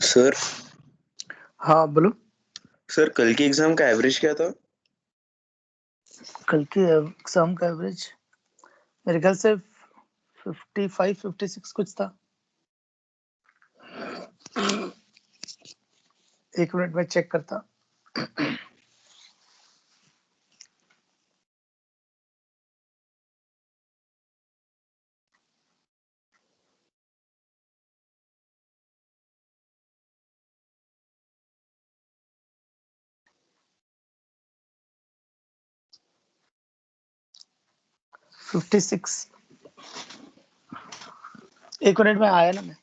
Sir हाँ बोलो। Sir कल की एग्जाम का एवरेज क्या था? कल की एग्जाम का एवरेज मेरे ख्याल से 55-56 कुछ था। एक मिनट में चेक करता। एक मिनट में आया ना मैं।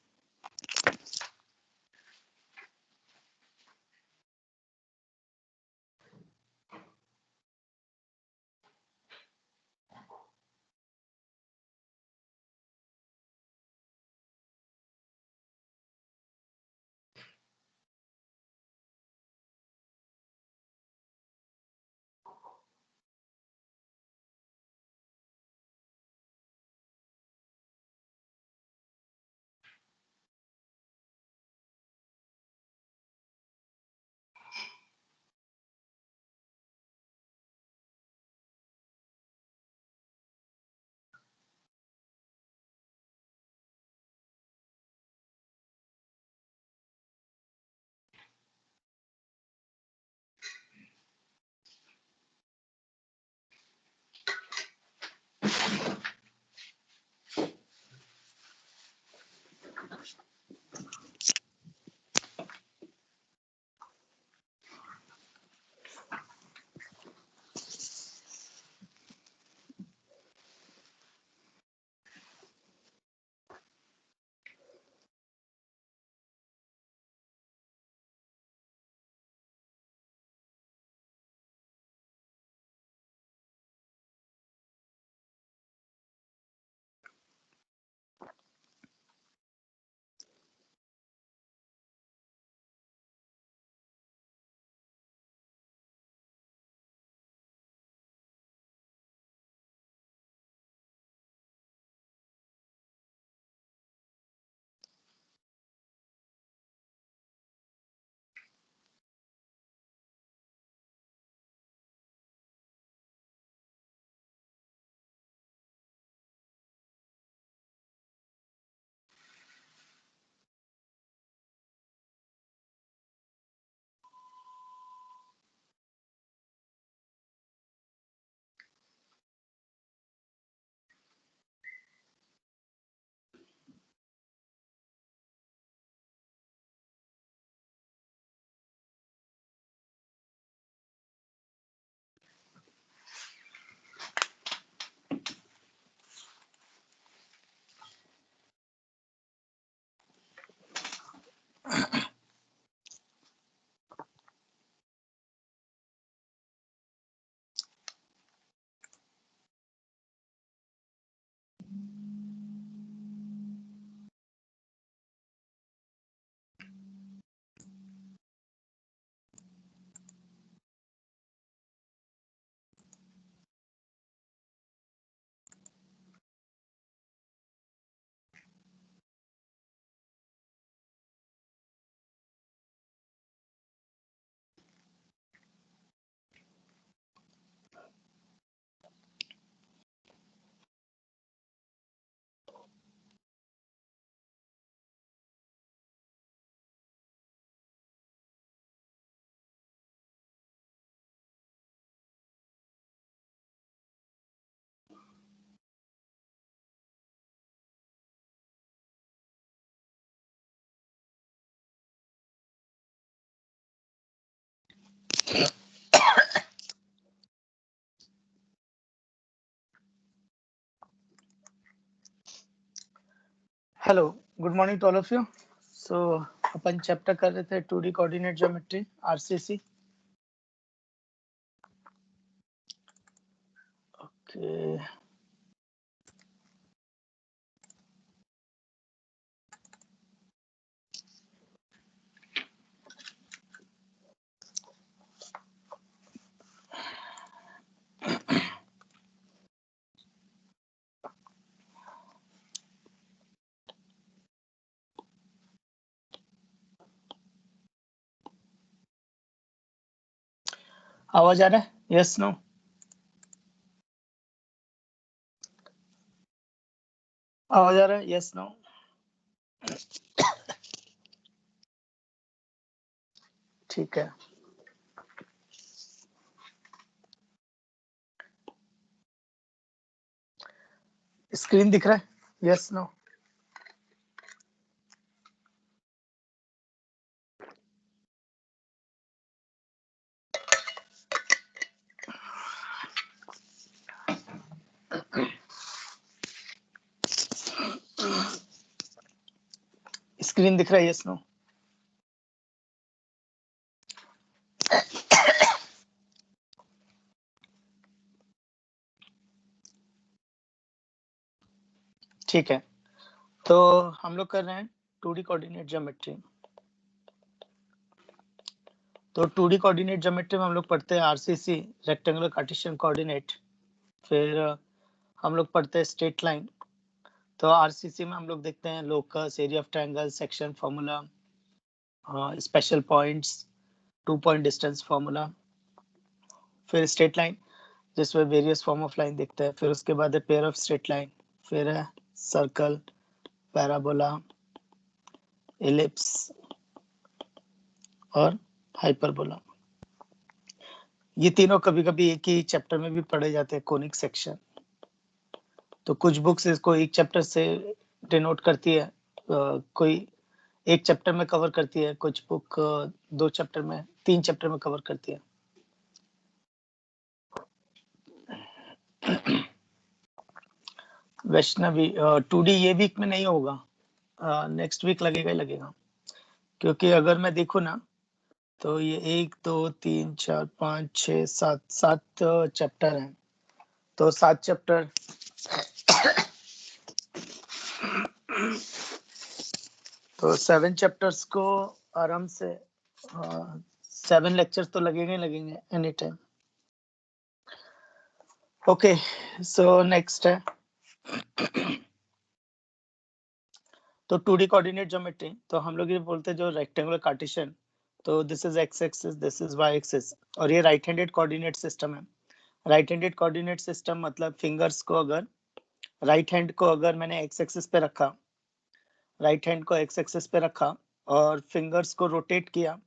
Hello, good morning to all of you. So अपन चैप्टर कर रहे थे 2D coordinate geometry RCC. Okay, आवाज आ रहा है? Yes no? आवाज आ रहा है? Yes no? ठीक है। स्क्रीन दिख रहा है? Yes no? स्क्रीन दिख रहा है? Yes no? ठीक है, तो हम लोग कर रहे हैं 2D कोऑर्डिनेट ज्योमेट्री। तो 2D कोऑर्डिनेट ज्योमेट्री में हम लोग पढ़ते हैं आरसीसी, रेक्टेंगुलर कार्टेशियन कोऑर्डिनेट। फिर हम लोग पढ़ते हैं स्ट्रेट लाइन। तो आरसीसी में हम लोग देखते हैं locus, area of triangle, section formula, special points, 2 point distance formula. फिर स्ट्रेट लाइन जिसमें वेरियस फॉर्म ऑफ लाइन देखते हैं। फिर उसके बाद है पेयर ऑफ स्ट्रेट लाइन, फिर है सर्कल, पैराबोला, एलिप्स और हाइपरबोला। ये तीनों कभी कभी एक ही चैप्टर में भी पढ़े जाते हैं, कोनिक सेक्शन। तो कुछ बुक्स इसको एक चैप्टर से डिनोट करती है, कोई एक चैप्टर में कवर करती है, कुछ बुक 2 चैप्टर में, 3 चैप्टर में कवर करती है। वैष्णवी 2D ये वीक में नहीं होगा, नेक्स्ट वीक लगेगा ही लगेगा। क्योंकि अगर मैं देखूँ ना तो ये 1 2 3 4 5 6 7 चैप्टर हैं। तो 7 चैप्टर तो 7 चैप्टर्स को आराम से 7 लेक्चर्स तो लगेंगे लगेंगे any time. Okay, so next है तो 2D कोऑर्डिनेट ज्योमेट्री। तो हम लोग ये बोलते हैं जो रेक्टेंगुलर कार्टेशियन, तो this is X axis, this is Y axis, और ये राइट हैंडेड कोऑर्डिनेट सिस्टम है। राइट हैंडेड कोऑर्डिनेट सिस्टम मतलब फिंगर्स को अगर राइट हैंड को अगर मैंने एक्स एक्सिस पे रखा, राइट हैंड को एक्स एक्सिस पे रखा और फिंगर्स को रोटेट किया,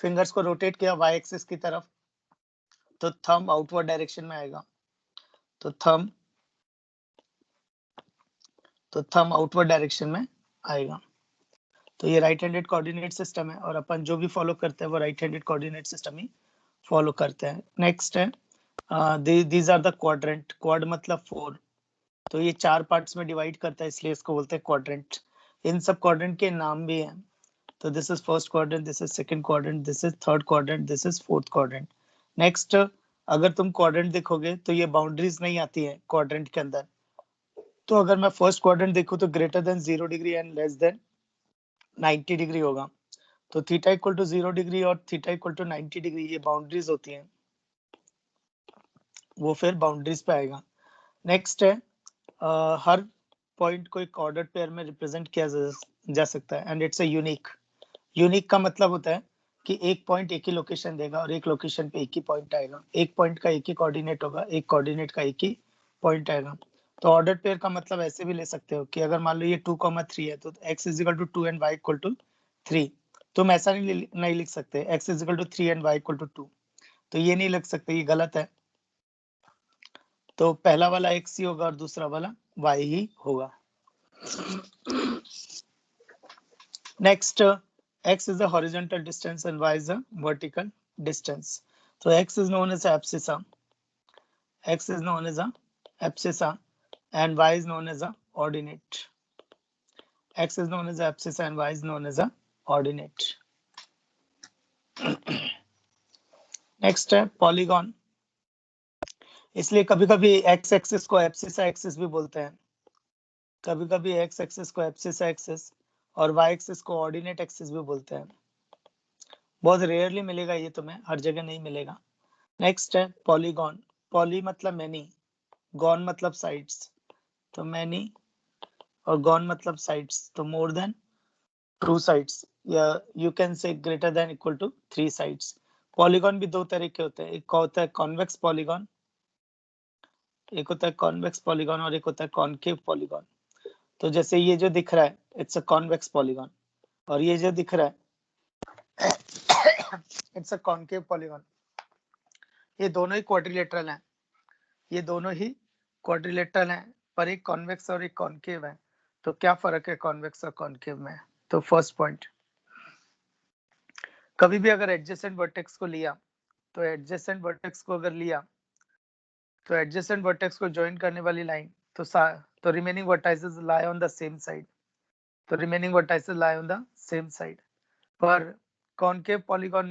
फिंगर्स को रोटेट किया वाई एक्सिस की तरफ, तो थंब आउटवर्ड डायरेक्शन में आएगा। तो थंब आउटवर्ड डायरेक्शन में आएगा। तो ये राइट हैंडेड कोऑर्डिनेट सिस्टम है और अपन जो भी फॉलो करते हैं वो राइट हैंडेड कोऑर्डिनेट सिस्टम ही फॉलो करते हैं। नेक्स्ट है these are the quadrant. Quad मतलब 4, तो ये 4 पार्ट्स में डिवाइड करता है, इसलिए इसको बोलते हैं क्वाड्रेंट। इन सब क्वाड्रेंट के नाम भी हैं। तो this is first quadrant, this is second quadrant, this is third quadrant, this is fourth quadrant. Next, अगर तुम क्वाड्रेंट देखोगे तो ये बाउंड्रीज नहीं आती है क्वाड्रेंट के अंदर। तो अगर मैं फर्स्ट क्वाड्रेंट देखूं तो greater than 0 degree and less than 90 degree होगा। तो थीटा इक्वल टू 0 डिग्री और थीटा इक्वल टू 90 डिग्री ये बाउंड्रीज होती हैं, वो फिर बाउंड्रीज पे आएगा। नेक्स्ट है हर पॉइंट को एक ऑर्डर पेयर में रिप्रेजेंट किया जा सकता है and it's a unique. Unique का मतलब होता है कि एक पॉइंट एक ही लोकेशन देगा और एक लोकेशन पे एक ही पॉइंट आएगा। एक पॉइंट का एक ही कोऑर्डिनेट होगा, एक कोऑर्डिनेट का एक ही पॉइंट आएगा। तो ऑर्डर पेयर का मतलब ऐसे भी ले सकते हो कि अगर मान लो ये 2,3 है तो x is equal to 2 and y equal to 3। तुम ऐसा नहीं लिख सकते x is equal to 3 and y equal to 2, तो ये नहीं लिख सकते, ये गलत है। तो पहला वाला x ही होगा और दूसरा वाला y ही होगा। Next, x is the horizontal distance and y is the vertical distance. So x is known as abscissa. x is known as a abscissa. and y is known as a ordinate. X is known as abscissa and y is known as a ordinate. Next है polygon. इसलिए कभी कभी x axis को abscissa axis भी बोलते हैं, कभी कभी एक्स एक्सिस को एब्सिसा एक्सिस और वाई एक्सिस को ऑर्डिनेट एक्सिस भी बोलते हैं. बहुत रेयरली मिलेगा ये तुम्हें, हर जगह नहीं मिलेगा. नेक्स्ट है पॉलीगॉन. पॉली मतलब मैनी, गॉन मतलब साइड्स, तो मैनी और गॉन मतलब साइड्स, तो मोर देन 2 sides या you can say greater than equal to 3 sides. Polygon भी दो तरह के होते हैं, एक होता है कॉन्वेक्स पॉलीगॉन, एक होता है कॉन्वेक्स पॉलीगॉन और एक होता है कॉनकेव पॉलीगॉन. तो जैसे ये जो दिख रहा है इट्स अ कॉन्वेक्स पॉलीगॉन और ये जो दिख रहा है इट्स अ कॉनकेव पॉलीगॉन. ये दोनों ही क्वाड्रिलेटरल हैं, ये दोनों ही क्वाड्रिलेटरल हैं, पर एक कॉन्वेक्स और एक कॉनकेव है. तो क्या फर्क है कॉन्वेक्स और कॉनकेव में? तो फर्स्ट पॉइंट, कभी भी अगर एडजेसेंट वर्टेक्स को लिया तो एडजेसेंट वर्टेक्स को अगर लिया तो एडजेसेंट वर्टेक्स को ज्वाइन करने वाली लाइन तो remaining vertices lie on the same side, तो remaining vertices lie on the same side. पर कॉनकेव पॉलीगॉन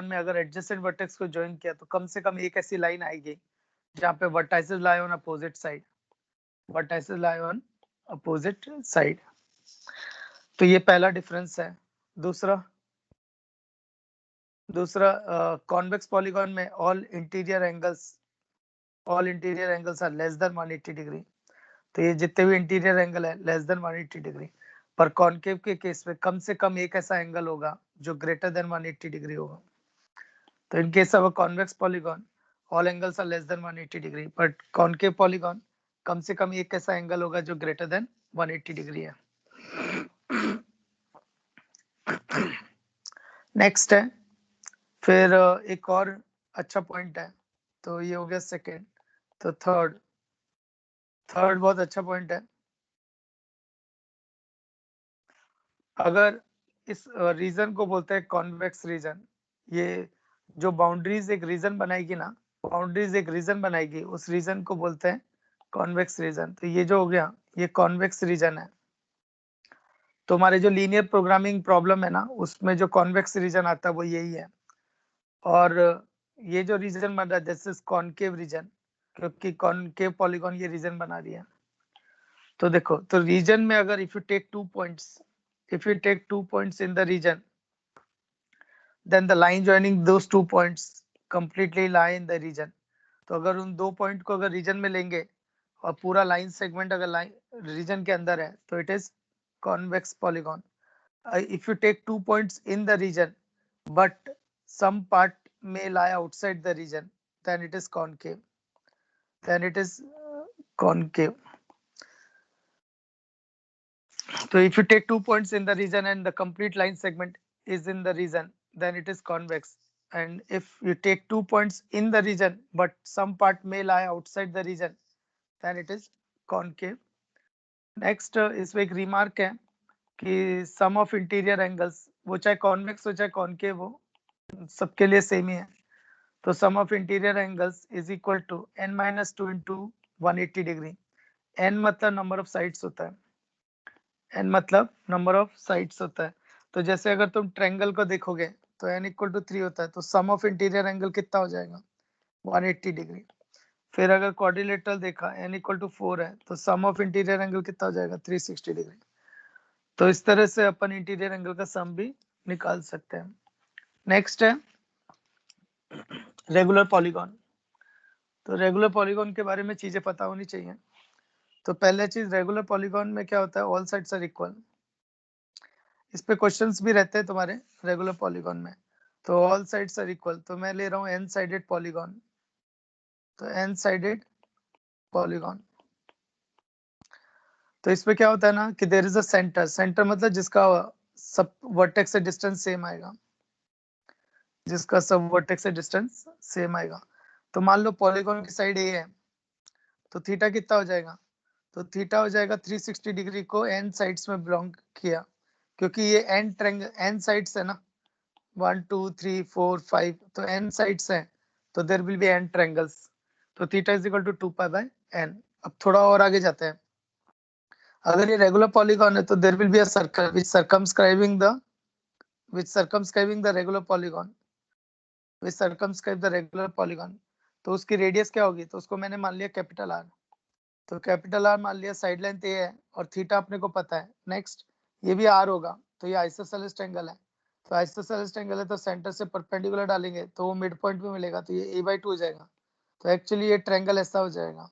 में अगर एडजेसेंट वर्टेक्स को ज्वाइन किया तो कम से कम एक ऐसी लाइन आएगी जहां पे vertices lie on opposite side, vertices lie on opposite side. तो ये पहला डिफरेंस है. दूसरा कॉन्वेक्स पॉलीगॉन में all interior angles are less than 180 degree. तो ये जितने भी इंटीरियर एंगल है लेस देन 180 डिग्री. पर कॉनकेव के केस में कम से कम एक ऐसा एंगल होगा जो ग्रेटर देन 180 डिग्री होगा. तो in case of a convex polygon all angles are less than 180 degree, but concave polygon कम से कम एक ऐसा एंगल होगा जो ग्रेटर देन 180 डिग्री है. नेक्स्ट है फिर एक और अच्छा पॉइंट है, तो ये हो गया सेकेंड. तो थर्ड बहुत अच्छा पॉइंट है. अगर इस रीजन को बोलते हैं कॉन्वेक्स रीजन, ये जो बाउंड्रीज एक रीजन बनाएगी ना, बाउंड्रीज एक रीजन बनाएगी, उस रीजन को बोलते हैं कॉन्वेक्स रीजन. तो ये जो हो गया ये कॉन्वेक्स रीजन है. तो हमारे जो लीनियर प्रोग्रामिंग प्रॉब्लम है ना उसमें जो कॉन्वेक्स रीजन आता है वो यही है. और ये जो रीजन बन रहा है दिस इज कॉनकेव रीजन, क्योंकि कॉनकेव पॉलीगॉन ये रीजन बना रही है. तो देखो, तो रीजन में अगर if you take 2 points in the region, then the line joining those 2 points completely lie in the region. तो अगर उन 2 पॉइंट को अगर रीजन में लेंगे और पूरा लाइन सेगमेंट अगर लाइन रीजन के अंदर है तो it is convex polygon. If you take 2 points in the region but some part may lie outside the region, then it is concave, concave. So if you take 2 points in the region and the complete line segment is in the region, then it is convex. And if you take 2 points in the region but some part may lie outside the region, then it is concave. Next इसमें एक remark है कि सम of interior angles, वो चाहे convex हो चाहे concave हो, सबके लिए सेम ही है. तो sum of interior angles is equal to n-2 into 180 degree. n मतलब नंबर ऑफ साइड्स होता है, n मतलब नंबर ऑफ साइड्स होता है. तो जैसे अगर तुम ट्रायंगल को देखोगे तो n इक्वल टू 3 होता है, तो सम ऑफ इंटीरियर एंगल कितना हो जाएगा 180 डिग्री. फिर अगर क्वाड्रिलेटरल देखा n इक्वल टू 4 है तो सम ऑफ इंटीरियर एंगल कितना हो जाएगा 360 डिग्री. तो इस तरह से अपन इंटीरियर एंगल का सम भी निकाल सकते हैं. नेक्स्ट है रेगुलर पॉलीगॉन. तो रेगुलर पॉलीगॉन के बारे में चीजें पता होनी चाहिए. तो पहले चीज, रेगुलर पॉलीगॉन में क्या होता है, ऑल साइड्स आर इक्वल. इस पे क्वेश्चंस भी रहते हैं तुम्हारे रेगुलर पॉलीगॉन में. तो ऑल साइड्स आर इक्वल, तो मैं ले रहा हूँ एन साइडेड पॉलीगॉन. तो एन साइडेड पॉलीगॉन, तो इसमें क्या होता है ना कि देयर इज अ सेंटर मतलब जिसका सब वर्टेक्स से डिस्टेंस सेम आएगा, जिसका सब वर्टेक्स से डिस्टेंस सेम आएगा. तो मान लो पॉलीगॉन की साइड ए है, तो थीटा कितना हो जाएगा, तो थीटा हो जाएगा 360 डिग्री को एन साइड्स में बिलोंग किया, क्योंकि ये एन साइड्स है ना, 1 2 3 4 5, तो एन साइड्स हैं, तो there will be n triangles. तो theta is equal to 2 pi by n। अब थोड़ा और आगे जाते हैं। अगर ये रेगुलर पॉलीगॉन है तो there will be a circle which circumscribing the regular polygon, which circumscribe the regular polygon। तो उसकी रेडियस क्या होगी? तो उसको मैंने मान लिया कैपिटल आर। तो कैपिटल आर मान लिया, साइड लेंथ ए है और थीटा अपने को पता है। नेक्स्ट ये भी आर होगा, तो ये आइसोसेलेस ट्रायंगल है। तो आइसोसेलेस ट्रायंगल है तो सेंटर से परपेंडिकुलर डालेंगे तो वो मिड पॉइंट पे मिलेगा, तो ये a/2 हो जाएगा। तो एक्चुअली ये ट्रायंगल ऐसा हो जाएगा।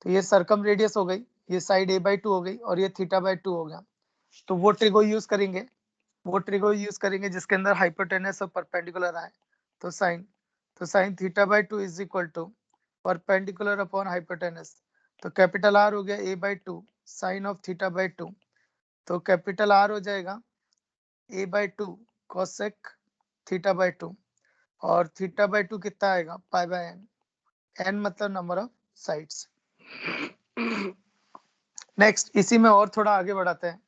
तो ये सर्कम रेडियस हो गई, ये साइड a/2 हो गई और ये θ/2 हो गया। तो वो ट्रिक यूज करेंगे जिसके अंदर हाइपोटेनस और परपेंडिकुलर आए। तो sine θ/2 is equal to perpendicular upon hypotenuse. तो कैपिटल आर हो गया a/2 साइन ऑफ θ/2। तो कैपिटल आर हो जाएगा a/2 कोसेक θ/2 और θ/2 कितना आएगा? π/n। n मतलब नंबर ऑफ साइड्स। नेक्स्ट इसी में और थोड़ा आगे बढ़ाते हैं।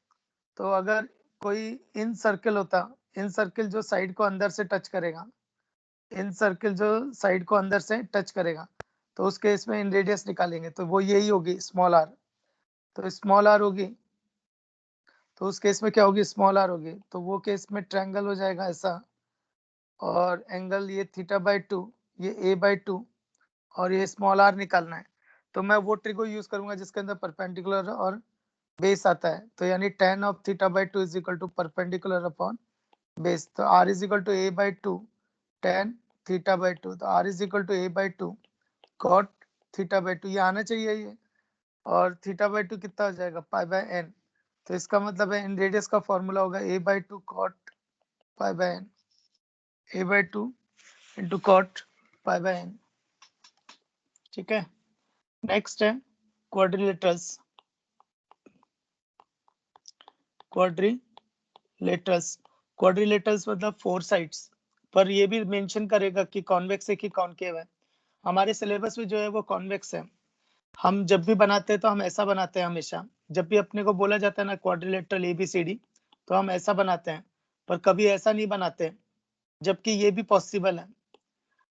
तो अगर कोई इन सर्किल होता, इन सर्किल जो साइड को अंदर से टच करेगा, इन सर्किल जो साइड को अंदर से टच करेगा, तो उस केस में इन रेडियस निकालेंगे तो वो यही होगी स्मॉल आर। तो स्मॉल आर होगी, तो उस केस में क्या होगी? स्मॉल आर होगी। तो वो केस में ट्रायंगल हो जाएगा ऐसा, और एंगल ये θ/2, ये a/2 और ये स्मॉल आर निकालना है। तो मैं वो ट्रिक को यूज करूंगा जिसके अंदर परपेंडिकुलर और बेस आता है। तो यानी tan of θ/2 is equal to perpendicular upon base. तो r is equal to a/2 tan θ/2। तो r is equal to a/2 cot θ/2, ये आना चाहिए ये। और θ/2 कितना हो जाएगा? π/n। तो इसका मतलब है इन रेडियस का फॉर्मूला होगा a/2 cot π/n, a/2 into cot π/n। ठीक है। नेक्स्ट है क्वाड्रिलेटरल्स। क्वाड्रिलेटरल्स मतलब 4 साइड्स, पर ये भी मेंशन करेगा कि कॉन्वेक्स है कि कॉनकेव है। हमारे सिलेबस में जो है वो कॉन्वेक्स है। हम जब भी बनाते हैं तो हम ऐसा बनाते हैं हमेशा। जब भी अपने को बोला जाता है ना क्वाड्रिलेटरल ABCD, तो हम ऐसा बनाते हैं, पर कभी ऐसा नहीं बनाते, जबकि ये भी पॉसिबल है।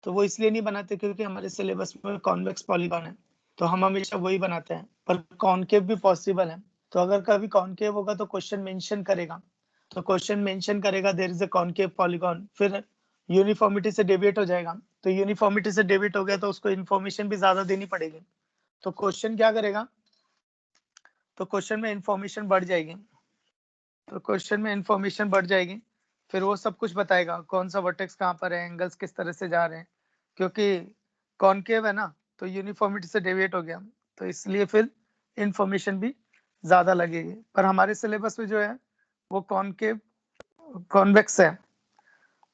तो वो इसलिए नहीं बनाते क्योंकि हमारे सिलेबस में कॉन्वेक्स पॉलीगॉन है, तो हम हमेशा वही बनाते हैं। पर कॉनकेव भी पॉसिबल है, तो अगर कभी कॉनकेव होगा तो क्वेश्चन मेंशन करेगा। तो क्वेश्चन मेंशन करेगा there is a concave polygon, फिर यूनिफॉर्मिटी से डेविएट हो जाएगा। तो यूनिफॉर्मिटी से डेविएट हो गया तो उसको इन्फॉर्मेशन भी ज्यादा देनी पड़ेगी। तो क्वेश्चन क्या करेगा? तो क्वेश्चन में इंफॉर्मेशन बढ़ जाएगी। फिर वो सब कुछ बताएगा कौन सा वर्टेक्स कहाँ पर है, एंगल्स किस तरह से जा रहे हैं। क्योंकि कॉनकेव है ना, तो यूनिफॉर्मिटी से डेविएट हो गया, तो इसलिए फिर इंफॉर्मेशन भी ज्यादा लगेगी। पर हमारे सिलेबस में जो है वो कॉनकेव कॉन्वेक्स है।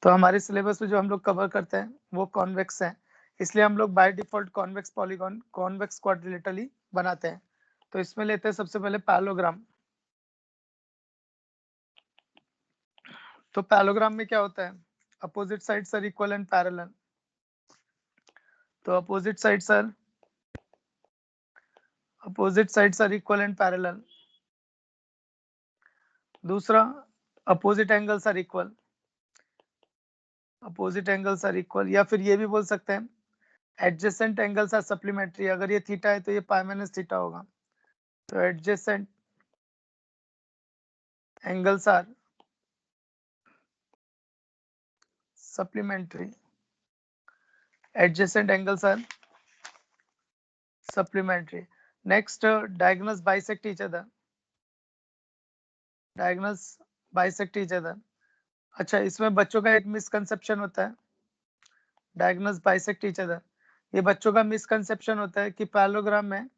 तो हमारे सिलेबस में जो हम लोग कवर करते हैं वो कॉन्वेक्स है, इसलिए हम लोग by default convex polygon, convex quadrilateral ही बनाते हैं। तो इसमें लेते हैं सबसे पहले पैरेललोग्राम। तो पैरेललोग्राम में क्या होता है? Opposite sides are equal and parallel. तो opposite sides are equal and parallel. दूसरा, अपोजिट एंगल्स आर इक्वल। या फिर ये भी बोल सकते हैं एडजेसेंट एंगल्स आर सप्लीमेंट्री। अगर ये थीटा है तो ये पाई माइनस थीटा होगा। तो adjacent angles are supplementary. Adjacent angles are supplementary. Next, diagonals bisect each other. अच्छा, इसमें बच्चों का एक मिसकंसेप्शन होता है, डायगोनल्स बाइसेक्ट ईच अदर। ये बच्चों का मिसकंसेप्शन होता है कि पैरेललोग्राम में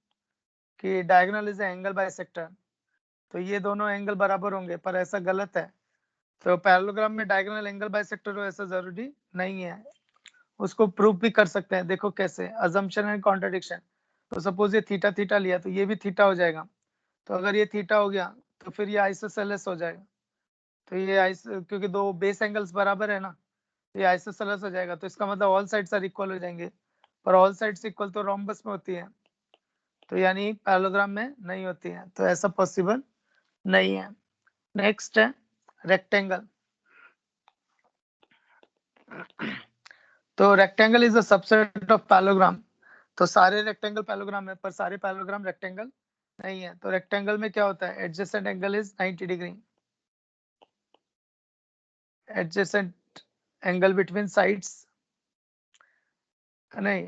कि डायगोनल इज एंगल बाइसेक्टर, तो ये दोनों एंगल बराबर होंगे, पर ऐसा गलत है। तो पैरेललोग्राम में डायगोनल एंगल बाइसेक्टर हो ऐसा जरूरी नहीं है। उसको प्रूफ भी कर सकते हैं, देखो कैसे, अजम्पशन एंड कॉन्ट्रडिक्शन। तो सपोज ये थीटा थीटा लिया तो ये भी थीटा हो जाएगा। तो अगर ये थीटा हो गया तो फिर ये आइसोसेलेस हो जाएगा। तो ये क्योंकि दो बेस एंगल्स बराबर है ना, तो ये आइसोसेलेस हो जाएगा। तो इसका मतलब ऑल साइड्स आर इक्वल हो जाएंगे, पर ऑल साइड्स इक्वल तो रोम्बस में होती है, तो यानी पैरेललोग्राम में नहीं होती है। तो ऐसा पॉसिबल नहीं है। नेक्स्ट है रेक्टेंगल। तो rectangle is a subset of parallelogram तो सारे रेक्टेंगल पैरेललोग्राम है, पर सारे पैरेललोग्राम रेक्टेंगल नहीं है। तो रेक्टेंगल में क्या होता है, adjacent angle is 90 degree, adjacent angle between sides, नहीं,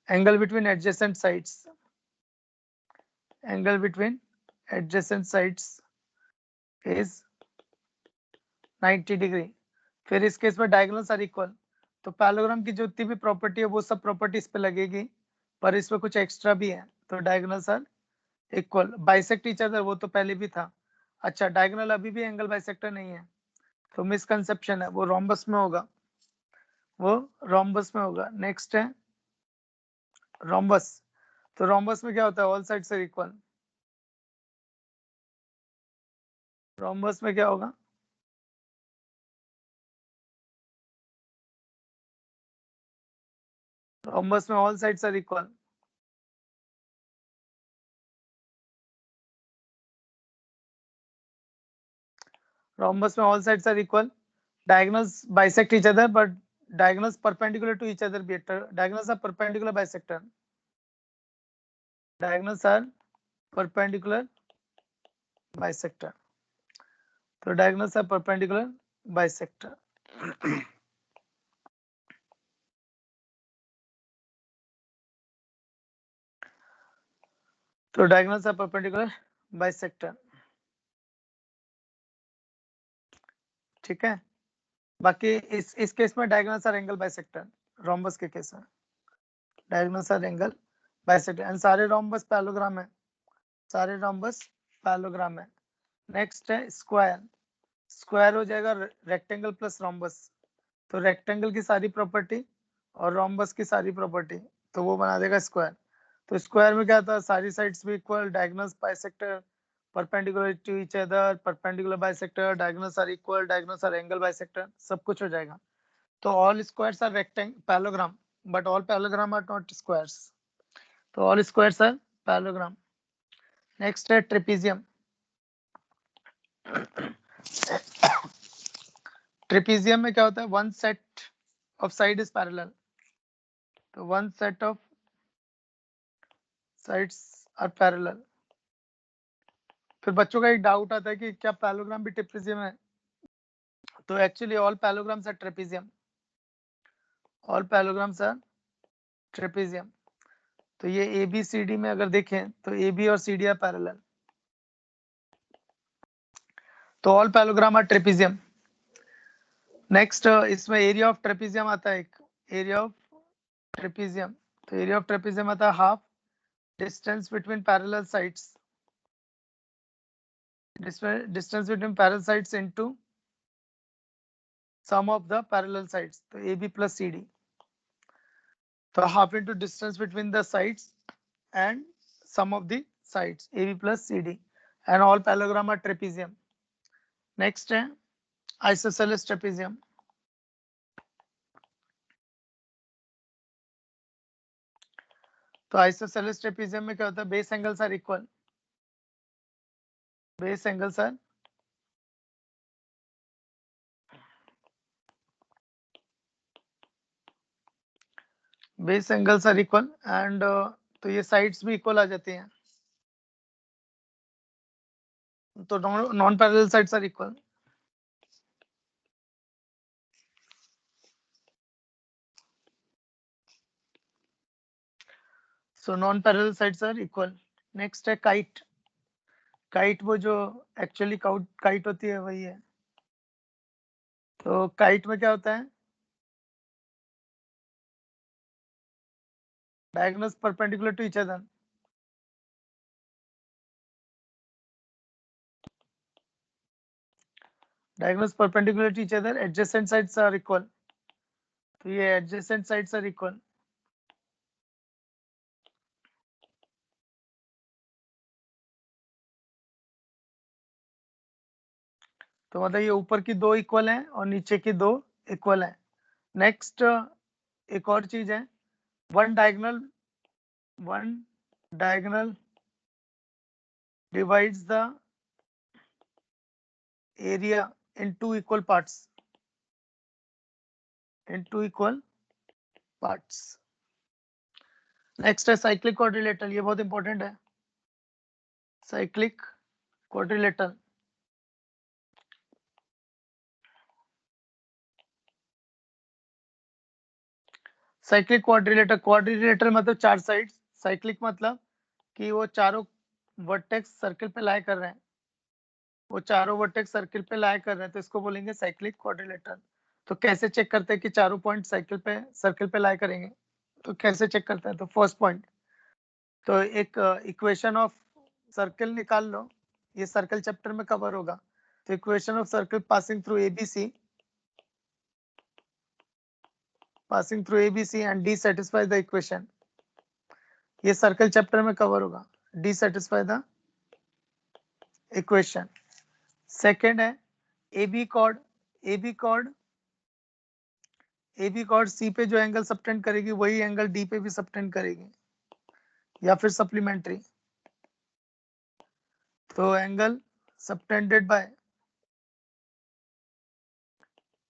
angle between adjacent sides, angle between adjacent sides is 90 degree. फिर इस केस में डायगोनल्स आर इक्वल, तो पैरेललोग्राम की जो जितनी भी प्रॉपर्टी है वो सब प्रॉपर्टी इस पे लगेगी, पर इसमें कुछ एक्स्ट्रा भी है। तो diagonals are equal, bisect each other वो तो पहले भी था। अच्छा, डायगोनल अभी भी एंगल बाइसेक्टर नहीं है, तो मिसकंसेप्शन है, वो रोम्बस में होगा, वो रोम्बस में होगा। नेक्स्ट है रोम्बस। तो रोम्बस में क्या होता है, all sides are equal. Rhombus में क्या होगा, रोम्बस में all sides are equal. Rhombus में all sides are equal, diagonals bisect each other, but diagonals perpendicular to each other be diagonals are perpendicular bisector, diagonals are perpendicular bisector, तो diagonals are perpendicular bisector। तो diagonals are perpendicular bisector, ठीक है। बाकी इस case में diagonals are angle bisector, rhombus के case में diagonals are angle bisector, and सारे rhombus पैरेललोग्राम है, सारे rhombus पैरेललोग्राम है। नेक्स्ट है स्क्वायर, स्क्वायर हो जाएगा रेक्टेंगल प्लस रोम्बस, तो रेक्टेंगल की सारी प्रॉपर्टी और रोम्बस की सारी प्रॉपर्टी, तो वो बना देगा स्क्वायर। तो स्क्वायर में क्या था, सारी साइड्स भी equal, diagonals bisector perpendicular to each other, perpendicular bisector, diagonals are equal, diagonals are angle bisector, सब कुछ हो जाएगा। तो all squares are rectangle parallelogram, but all parallelogram are not squares, तो all squares are parallelogram. Next है trapezium. Trapezium में क्या होता है, one set of side is parallel, तो one set of sides are parallel. फिर बच्चों का एक डाउट आता है कि क्या पैरेललोग्राम भी ट्रेपीजियम है, तो actually all parallelograms are trapezium, all parallelograms are trapezium. तो ये ए बी सी डी में अगर देखें तो ए बी और सी डी आर पैरेलल, तो all parallelogram are trapezium. Next इसमें एरिया ऑफ ट्रेपीजियम आता है, एक एरिया ऑफ ट्रेपीजियम, तो एरिया ऑफ ट्रेपीजियम आता है half distance between parallel sides, distance between parallel sides into sum of the parallel sides, तो AB plus CD, तो half into distance between the sides and sum of the sides, AB plus CD, and all parallelogram are trapezium। next है isosceles trapezium। तो isosceles trapezium में क्या होता है, base angles are equal, base angles are base angles are equal, and तो ये sides भी equal आ जाती हैं, तो non parallel sides are equal. So non parallel sides are equal. Next है काइट। काइट वो जो एक्चुअली काइट होती है वही है। तो काइट में क्या होता है, diagonals perpendicular to each other, diagonals perpendicular to each other, adjacent sides are equal, तो ये एडजेसेंट साइड्स आर इक्वल। तो मतलब ये ऊपर की दो इक्वल हैं और नीचे की दो इक्वल हैं। नेक्स्ट एक और चीज है, one diagonal divides the area in two equal parts, in two equal parts. Next है साइक्लिक क्वाड्रिलेटरल, ये बहुत इंपॉर्टेंट है। Cyclic quadrilateral, cyclic quadrilateral, quadrilateral मतलब 4 साइड्स, साइक्लिक मतलब कि वो चारों वर्टेक्स सर्किल पे लाई कर रहे हैं, वो चारों वर्टेक्स सर्किल पे लाई कर रहे हैं, तो इसको बोलेंगे साइक्लिक क्वाड्रिलेटरल। तो कैसे चेक करते हैं कि चारों पॉइंट साइकिल पे सर्किल पे लाई करेंगे? तो कैसे चेक करते हैं? तो फर्स्ट पॉइंट, तो एक इक्वेशन ऑफ सर्किल निकाल लो, ये सर्कल चैप्टर में कवर होगा। तो equation of circle passing through ABC, passing through ABC and D satisfy the equation, ये सर्कल चैप्टर में कवर होगा। D satisfy the equation. Second है AB chord, AB chord, AB chord C पे जो angle subtend करेगी वही angle D पे भी सबटेंड करेगी, या फिर सप्लीमेंट्री। तो angle subtended by,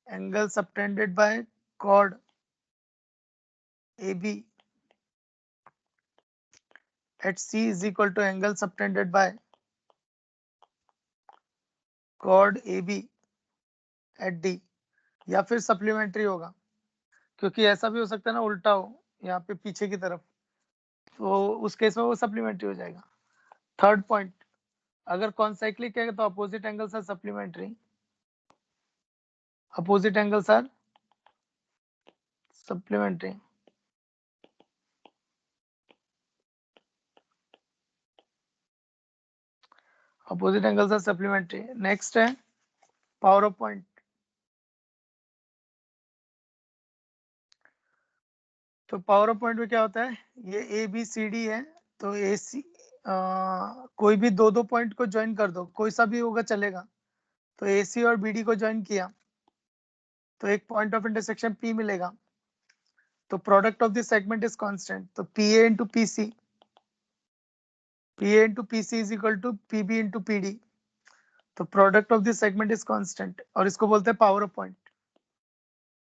angle subtended by chord AB at C is equal to angle subtended by chord AB at D, या फिर सप्लीमेंट्री होगा, क्योंकि ऐसा भी हो सकता है ना उल्टा हो यहाँ पे पीछे की तरफ, तो उस केस में वो सप्लीमेंट्री हो जाएगा। थर्ड पॉइंट, अगर कॉन्साइक्लिक है तो opposite angles are supplementary, opposite angles are supplementary. Opposite angles are supplementary. Next है पावर ऑफ पॉइंट। तो पावर ऑफ पॉइंट में क्या होता है, ये ए बी सी डी है, तो ए सी कोई भी दो दो पॉइंट को ज्वाइन कर दो, कोई सा भी होगा चलेगा। तो ए सी और बी डी को ज्वाइन किया तो एक पॉइंट ऑफ इंटरसेक्शन P मिलेगा। तो product of this segment is constant, तो PA into PC, PA into PC is equal to PB into PD। तो product of this segment is constant, और इसको बोलते हैं पावर ऑफ पॉइंट।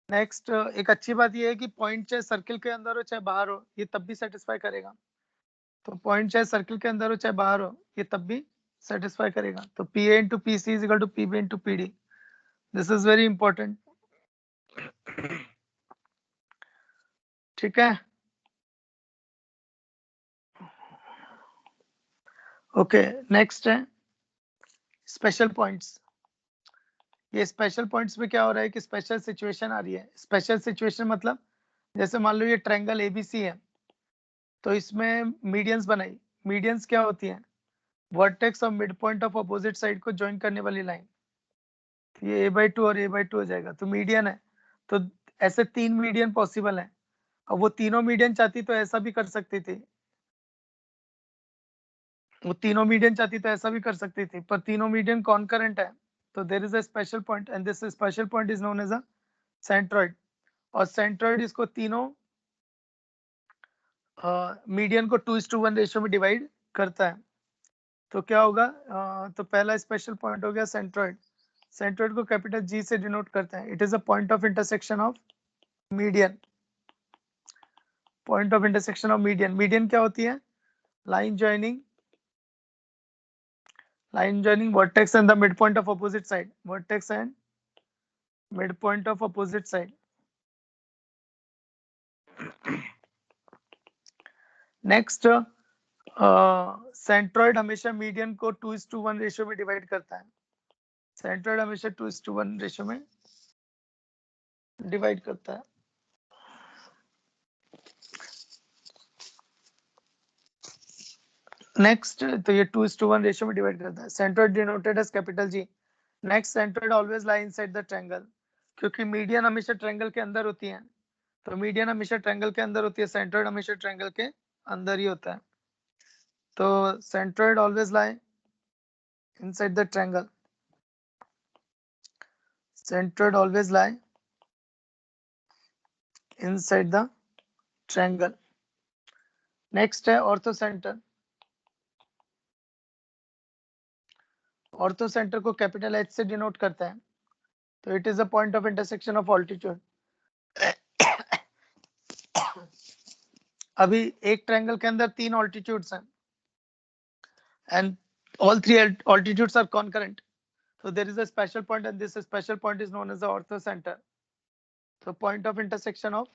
नेक्स्ट, एक अच्छी बात ये है कि पॉइंट चाहे सर्किल के अंदर हो चाहे बाहर हो, ये तब भी सेटिस्फाई करेगा। तो पॉइंट चाहे सर्किल के अंदर हो चाहे बाहर हो, ये तब भी सेटिस्फाई करेगा। तो PA into PC is equal to PB into PD। This is very important, ठीक है। ओके, नेक्स्ट है स्पेशल पॉइंट्स। ये स्पेशल पॉइंट्स में क्या हो रहा है कि स्पेशल सिचुएशन आ रही है। स्पेशल सिचुएशन मतलब जैसे मान लो ये ट्रायंगल ABC है, तो इसमें मीडियंस बनाई। मीडियंस क्या होती है? वर्टेक्स और mid point of opposite side को ज्वाइन करने वाली लाइन। ये A/2 और A/2 हो जाएगा, तो मीडियन है। तो ऐसे 3 मीडियन पॉसिबल है, और वो तीनों मीडियन चाहती तो ऐसा भी कर सकती थी, वो तीनों मीडियन चाहती तो ऐसा भी कर सकती थी, पर तीनों मीडियन कॉन्करेंट है। तो there is a special point and this special point is known as a centroid. और सेंट्रॉइड इसको तीनों मीडियन को 2:1 रेशियो में डिवाइड करता है। तो क्या होगा, तो पहला स्पेशल पॉइंट हो गया सेंट्रॉइड। सेंट्रॉइड को कैपिटल G से डिनोट करते हैं। It is a point of intersection of median, point of intersection of median. Median क्या होती है? Line joining, line joining vertex and the midpoint of opposite side, vertex and midpoint of opposite side. Next, centroid हमेशा median को 2:1 ratio में divide करता है। Centroid हमेशा 2:1 ratio में डिवाइड करता है। नेक्स्ट, तो ये 2:1 रेशियो में डिवाइड करता है। Centroid denoted as capital G। Next, centroid always lie inside the triangle, क्योंकि मीडियन हमेशा ट्रायंगल के अंदर होती है। तो मीडियन हमेशा ट्रायंगल के अंदर होती है, सेंट्रॉइड हमेशा ट्रायंगल के अंदर ही होता है। तो centroid always lie inside the triangle, centroid always lie inside the triangle. Next है ऑर्थो सेंटर। ऑर्थो सेंटर को कैपिटल H से डिनोट करता है। तो it is a point of intersection of altitude. अभी एक ट्रायंगल के अंदर 3 ऑल्टीट्यूड्स हैं and all 3 altitudes are concurrent. So there is a special point and this special point is known as the orthocenter. So point of intersection of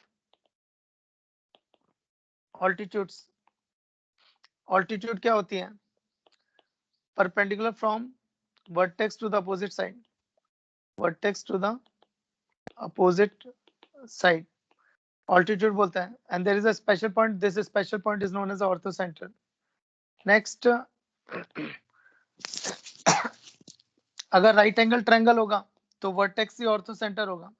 altitudes. Altitude क्या होती है? Perpendicular from vertex to the opposite side. Vertex to the opposite side. Altitude बोलते हैं. And there is a special point. This special point is known as the orthocenter. Next, अगर right angle triangle होगा तो vertex ही ऑर्थोसेंटर होगा.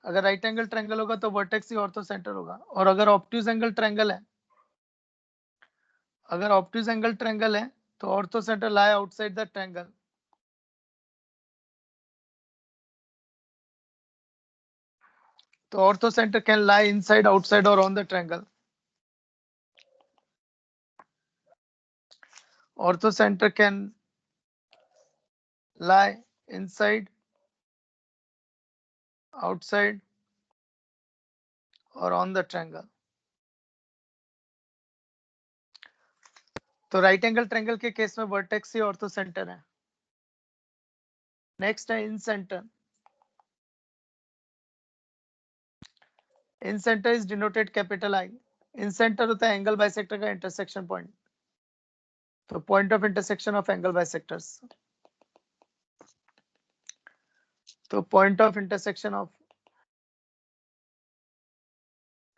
अगर right angle triangle होगा तो वर्टेक्स ही ऑर्थोसेंटर होगा. और अगर ऑब्ट्यूज एंगल ट्रायंगल है, अगर ऑब्ट्यूज एंगल ट्रायंगल है तो orthocentre lie outside the triangle. तो orthocentre can lie inside, outside or on the triangle. Orthocentre can lie inside, outside or on the triangle. तो राइट एंगल ट्रायंगल के case में vertex ही orthocentre है. Next है incentre. Incentre is denoted capital I. Incentre होता है angle bisector का intersection point. तो point of intersection of angle bisectors. तो point of intersection of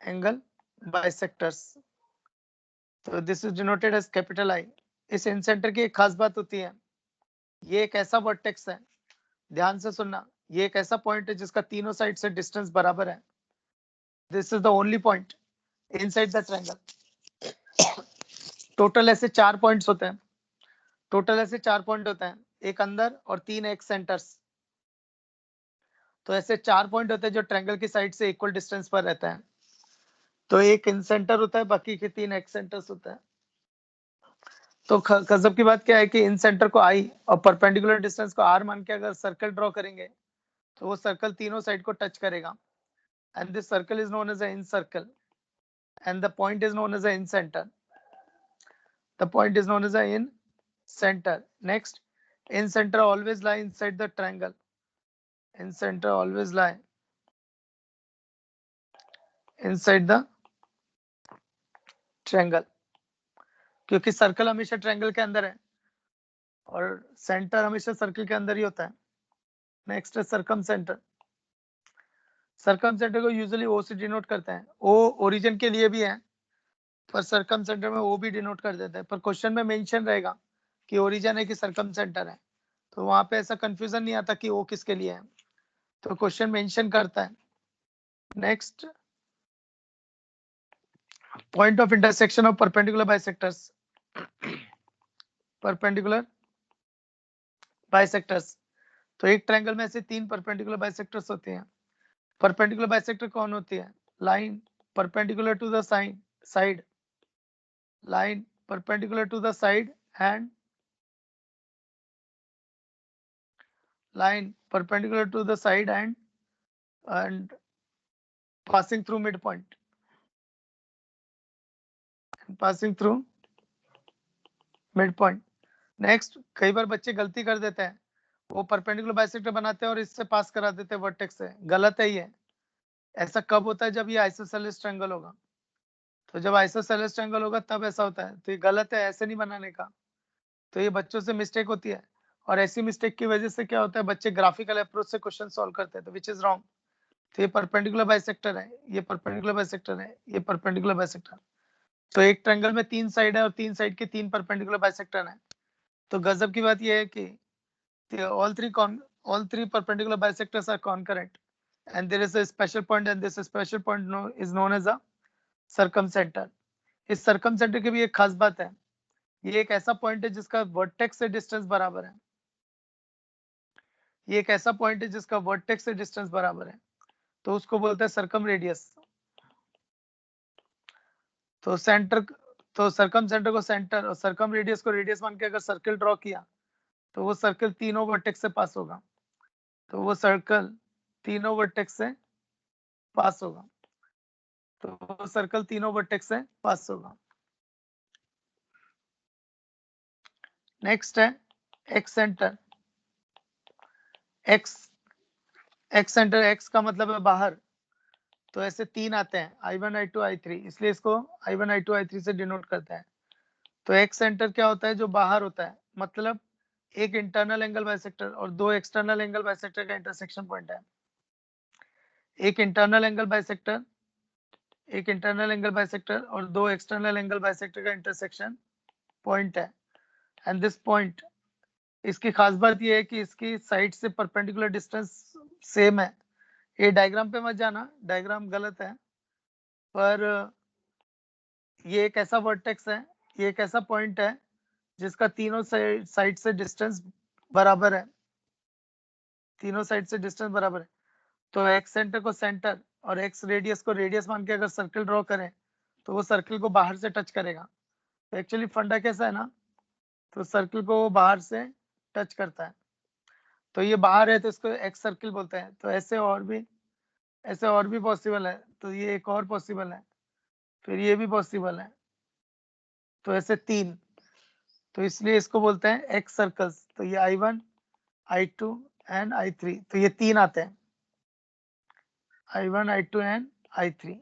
angle bisectors. तो this is denoted as capital I. इस इन centre की एक खास बात होती है, ये एक ऐसा वर्टेक्स है, ध्यान से सुनना, ये एक ऐसा पॉइंट है जिसका तीनों साइड से डिस्टेंस बराबर है. This is the only point inside the triangle. Total ऐसे 4 पॉइंट्स होते हैं. टोटल ऐसे 4 पॉइंट होते हैं, एक अंदर और 3 एक सेंटर्स. तो ऐसे 4 पॉइंट होते हैं जो ट्रायंगल की साइड से इक्वल डिस्टेंस पर रहते हैं. तो एक इन सेंटर होता है, बाकी के 3 एक्स सेंटर्स होते हैं. तो गजब की बात क्या है कि इन सेंटर को आई और परपेंडिकुलर डिस्टेंस को आर मान के अगर सर्कल ड्रॉ करेंगे तो वो सर्कल तीनों साइड को टच करेगा. And this circle is known as a incircle and the point is known as a in center. The point is known as a in center. Next, in center always lie inside the triangle. In center always lie inside the triangle. क्योंकि circle हमेशा triangle के अंदर है और centre हमेशा circle के अंदर ही होता है. नेक्स्ट है सर्कम सेंटर. सर्कम सेंटर को यूजुअली ओ से डिनोट करते हैं. ओ ओरिजिन के लिए भी है, पर सर्कम सेंटर में ओ भी डिनोट कर देते हैं. पर क्वेश्चन में मेंशन रहेगा कि ओरिजिन है कि सर्कम सेंटर है, तो वहां पे ऐसा कंफ्यूजन नहीं आता कि ओ किसके लिए है. तो क्वेश्चन मेंशन करता है. Next, point of intersection of perpendicular bisectors. Perpendicular bisectors. तो एक ट्रायंगल में ऐसे 3 परपेंडिकुलर बाइसेक्टर्स होते हैं. परपेंडिकुलर बाइसेक्टर कौन होती है? Line perpendicular to the side, line perpendicular to the side and line perpendicular to the side and passing through midpoint. passing through midpoint. Next, कई बार बच्चे गलती कर देते हैं, वो परपेंडिकुलर बाइसेक्टर बनाते हैं और इससे पास करा देते हैं वर्टेक्स से. गलत है ये. ऐसा कब होता है? जब ये आइसोसेलेस ट्रायंगल होगा. तो जब आइसोसेलेस ट्रायंगल होगा तब ऐसा होता है. तो ये गलत है, ऐसे नहीं बनाने का. तो ये बच्चों से मिस्टेक होती है और ऐसी मिस्टेक की वजह से क्या होता है, बच्चे ग्राफिकल अप्रोच से क्वेश्चन सॉल्व करते हैं, तो विच इज रॉन्ग. तो ये परपेंडिकुलर बाइसेक्टर है, ये परपेंडिकुलर बाइसेक्टर है, ये परपेंडिकुलर बाइसेक्टर. तो एक ट्रायंगल में 3 साइड है और 3 साइड के 3 परपेंडिकुलर बाइसेक्टर हैं. तो गजब की बात ये है कि all three perpendicular bisectors are concurrent and there is a special point and this special point is known as a circumcenter. इस circumcenter की भी एक खास बात है, ये एक ऐसा पॉइंट है जिसका वर्टेक्स से डिस्टेंस बराबर है. ये एक ऐसा पॉइंट है जिसका वर्टेक्स से डिस्टेंस बराबर है, तो उसको बोलते हैं सर्कम रेडियस. तो सेंटर, तो सर्कम सेंटर को सेंटर और सर्कम रेडियस को रेडियस मान के अगर सर्कल ड्रॉ किया तो वो सर्कल तीनों वर्टेक्स से पास होगा. तो वो सर्कल तीनों वर्टेक्स से पास होगा. तो वो सर्कल तीनों वर्टेक्स से पास होगा। नेक्स्ट है x centre. X centre, x का मतलब है बाहर, तो ऐसे तीन आते हैं I1 I2 I3, इसलिए इसको I1 I2 I3 से डिनोट करते हैं। तो एक्स सेंटर क्या होता है? जो बाहर होता है, मतलब एक इंटरनल एंगल बाइसेक्टर और दो एक्सटर्नल एंगल बाइसेक्टर का इंटरसेक्शन पॉइंट है। एक इंटरनल एंगल बाइसेक्टर और दो एक्सटर्नल एंगल बाइसेक्टर का इंटरसेक्शन पॉइंट है। एंड दिस पॉइंट, इसकी खास बात यह है कि इसकी साइड से परपेंडिकुलर डिस्टेंस सेम है। ये डायग्राम पे मत जाना, डायग्राम गलत है, पर ये एक ऐसा वर्टेक्स है, ये एक ऐसा पॉइंट है जिसका तीनों साइड से डिस्टेंस बराबर है, तीनों साइड से डिस्टेंस बराबर है। तो एक्स सेंटर को सेंटर और एक्स रेडियस को रेडियस मान के अगर सर्कल ड्रॉ करें तो वो सर्कल को बाहर से टच करेगा। तो एक्चुअली फंडा कैसा है ना, तो सर्कल को वो बाहर से टच करता है, तो ये बाहर है तो इसको एक्स सर्कल बोलते हैं। तो ऐसे और भी पॉसिबल है, तो ये एक और पॉसिबल है, फिर ये भी पॉसिबल है, तो ऐसे तीन, तो इसलिए इसको बोलते हैं एक्स सर्कल्स। तो ये I1 I2 एंड I3, तो ये तीन आते हैं I1 I2 एंड I3।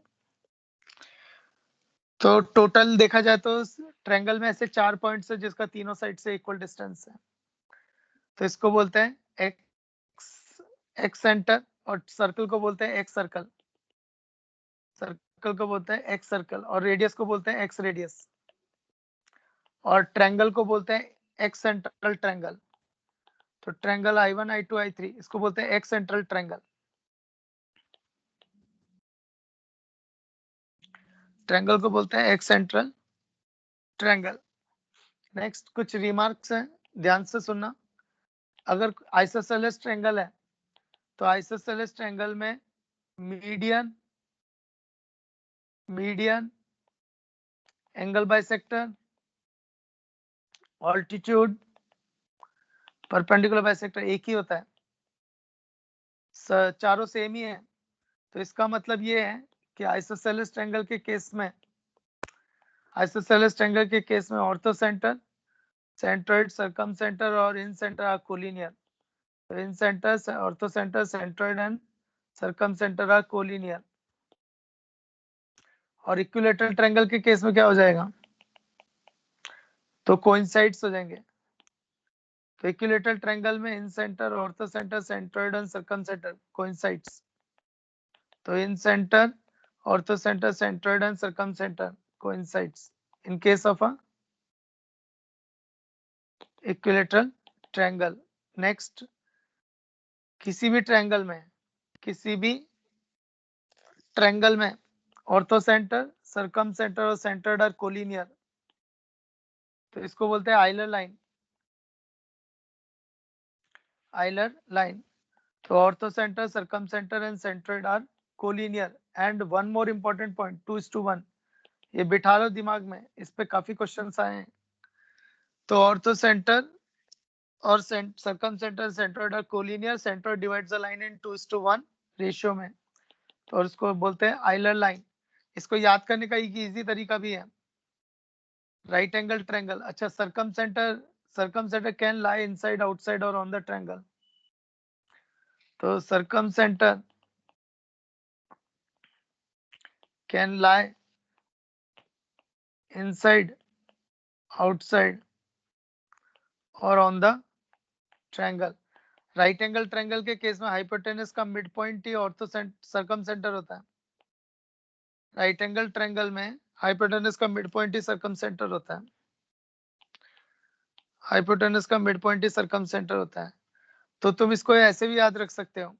तो टोटल देखा जाए तो ट्रायंगल में ऐसे 4 पॉइंट्स है जिसका तीनों साइड से इक्वल डिस्टेंस है, तो इसको बोलते हैं एक्स सेंटर, और सर्कल को बोलते हैं एक्स सर्कल, एक्स सर्कल, और रेडियस को बोलते हैं एक्स रेडियस, और ट्रायंगल को बोलते हैं एक्स सेंट्रल ट्रायंगल। तो ट्रायंगल I1 I2 I3 इसको बोलते हैं एक्स सेंट्रल ट्रायंगल। ट्रायंगल को बोलते हैं एक्स सेंट्रल ट्रायंगल। नेक्स्ट कुछ रिमार्क्स हैं, ध्यान से सुनना। अगर आइसोसेलेस ट्रायंगल है तो आइसोसेलेस ट्रायंगल में median angle bisector, altitude, perpendicular bisector एक ही होता है, चारों सेम ही है। तो इसका मतलब ये है कि आइसोसेलेस ट्रायंगल के केस में orthocentre, centroid, circumcentre और इन सेंटर आर कोलिनियर। तो incentre, orthocentre, centroid and circumcentre are collinear. और इक्विलेटरल ट्रायंगल के केस में क्या हो जाएगा? तो कोइंसाइड्स हो जाएंगे। तो इक्विलेटरल ट्रायंगल में incentre, orthocentre, centroid and circumcentre coincides. तो incentre, orthocentre, centroid and circumcentre coincides in case of a equilateral triangle. Next, किसी भी ट्रायंगल में ऑर्थो सेंटर, सर्कम सेंटर और centroid are collinear, तो इसको बोलते हैं Euler line. तो orthocentre, circumcentre and centroid are collinear. And one more important point, 2:1, ये बिठा लो दिमाग में, इस पे काफी क्वेश्चंस आए हैं। तो ऑर्थो सेंटर और circumcentre, centroid are collinear, centroid divides the line in 2:1 ratio में, तो इसको बोलते हैं आइलर लाइन। इसको याद करने का एक इजी तरीका भी है, राइट एंगल ट्रायंगल। अच्छा, circumcentre can lie inside, outside or on the triangle. तो circumcentre can lie inside, outside or on the triangle. Right angle triangle के केस में हाइपोटेनस का मिड पॉइंट ही ortho circumcentre होता है। Right angle triangle में hypotenuse का mid point ही सर्कम सेंटर होता है। हाइपोटेनस का मिड पॉइंट ही सर्कम सेंटर होता है। तो तुम इसको ऐसे भी याद रख सकते हो।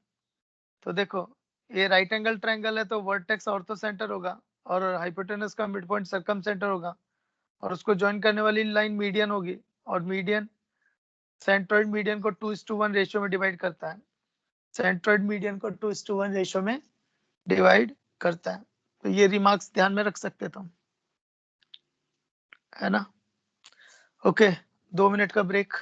तो देखो, ये राइट एंगल ट्रायंगल है तो वर्टेक्स ऑर्थो सेंटर होगा और हाइपोटेनस का मिड पॉइंट सर्कम सेंटर होगा, और उसको ज्वाइन करने वाली लाइन मीडियन होगी, और मीडियन सेंट्रोइड मीडियन को 2:1 रेशियो में डिवाइड करता है। सेंट्रोइड मीडियन को 2:1 रेशियो में डिवाइड करता है। तो ये रिमार्क्स ध्यान में रख सकते तुम, है ना? ओके, 2 मिनट का ब्रेक।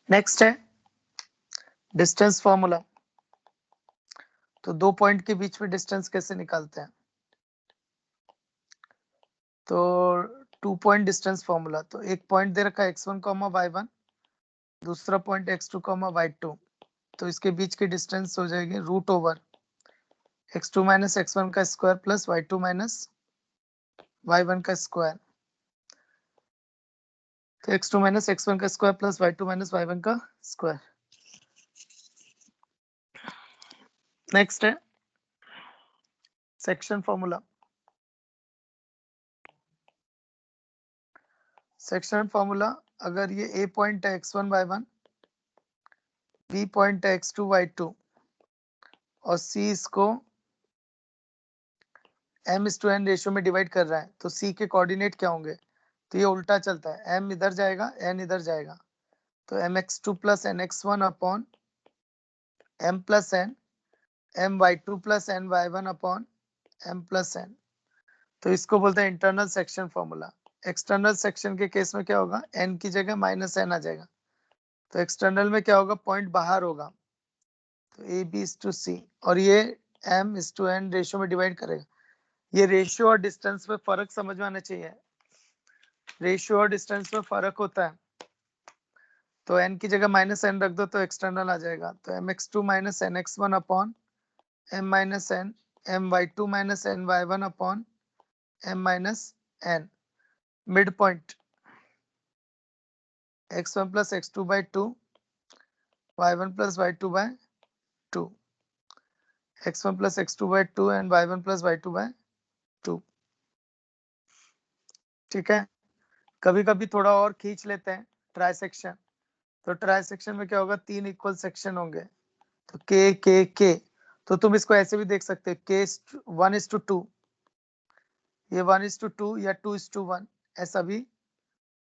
नेक्स्ट है डिस्टेंस फॉर्मूला। तो दो पॉइंट के बीच में डिस्टेंस कैसे निकालते हैं? तो 2 पॉइंट डिस्टेंस फॉर्मूला। तो एक पॉइंट दे रखा है x1, y1, दूसरा पॉइंट x2, y2। तो इसके बीच की डिस्टेंस हो जाएगी root over x2 minus x1 का square plus y2 minus y1 का स्क्वायर। तो x2 माइनस x1 का square plus y2 minus y1 का स्क्वायर। नेक्स्ट है सेक्शन फॉर्मूला। सेक्शन फॉर्मूला, अगर ये a पॉइंट है x1 y1, b पॉइंट है x2 y2 और c इसको m/n रेशियो में डिवाइड कर रहा है, तो c के कोऑर्डिनेट क्या होंगे? तो ये उल्टा चलता है, m इधर जाएगा, n इधर जाएगा। तो mx2 plus nx1 upon m plus n, my2 plus ny1 upon m plus n। तो इसको बोलते हैं internal section formula. External section के केस में क्या होगा? n की जगह माइनस n आ जाएगा। तो एक्सटर्नल में क्या होगा? पॉइंट बाहर होगा, तो A B is to C, और ये m is to n ratio में डिवाइड करेगा। ये रेशियो और डिस्टेंस में फर्क समझ में आना चाहिए। रेशियो और डिस्टेंस में फर्क होता है। तो n की जगह माइनस n रख दो तो एक्सटर्नल आ जाएगा। तो mx2 minus nx1 upon m minus n, my2 minus ny1 upon m minus n। Mid point x1 plus x2 by 2, y1 plus y2 by 2, x1 plus x2 by 2 and y1 plus y2 by 2। ठीक है, कभी कभी थोड़ा और खींच लेते हैं try section. तो ट्राई सेक्शन में क्या होगा? 3 इक्वल सेक्शन होंगे, तो के के के। तो तुम इसको ऐसे भी देख सकते हो, के 1:2, ये 1:2 या 2:1, ऐसा भी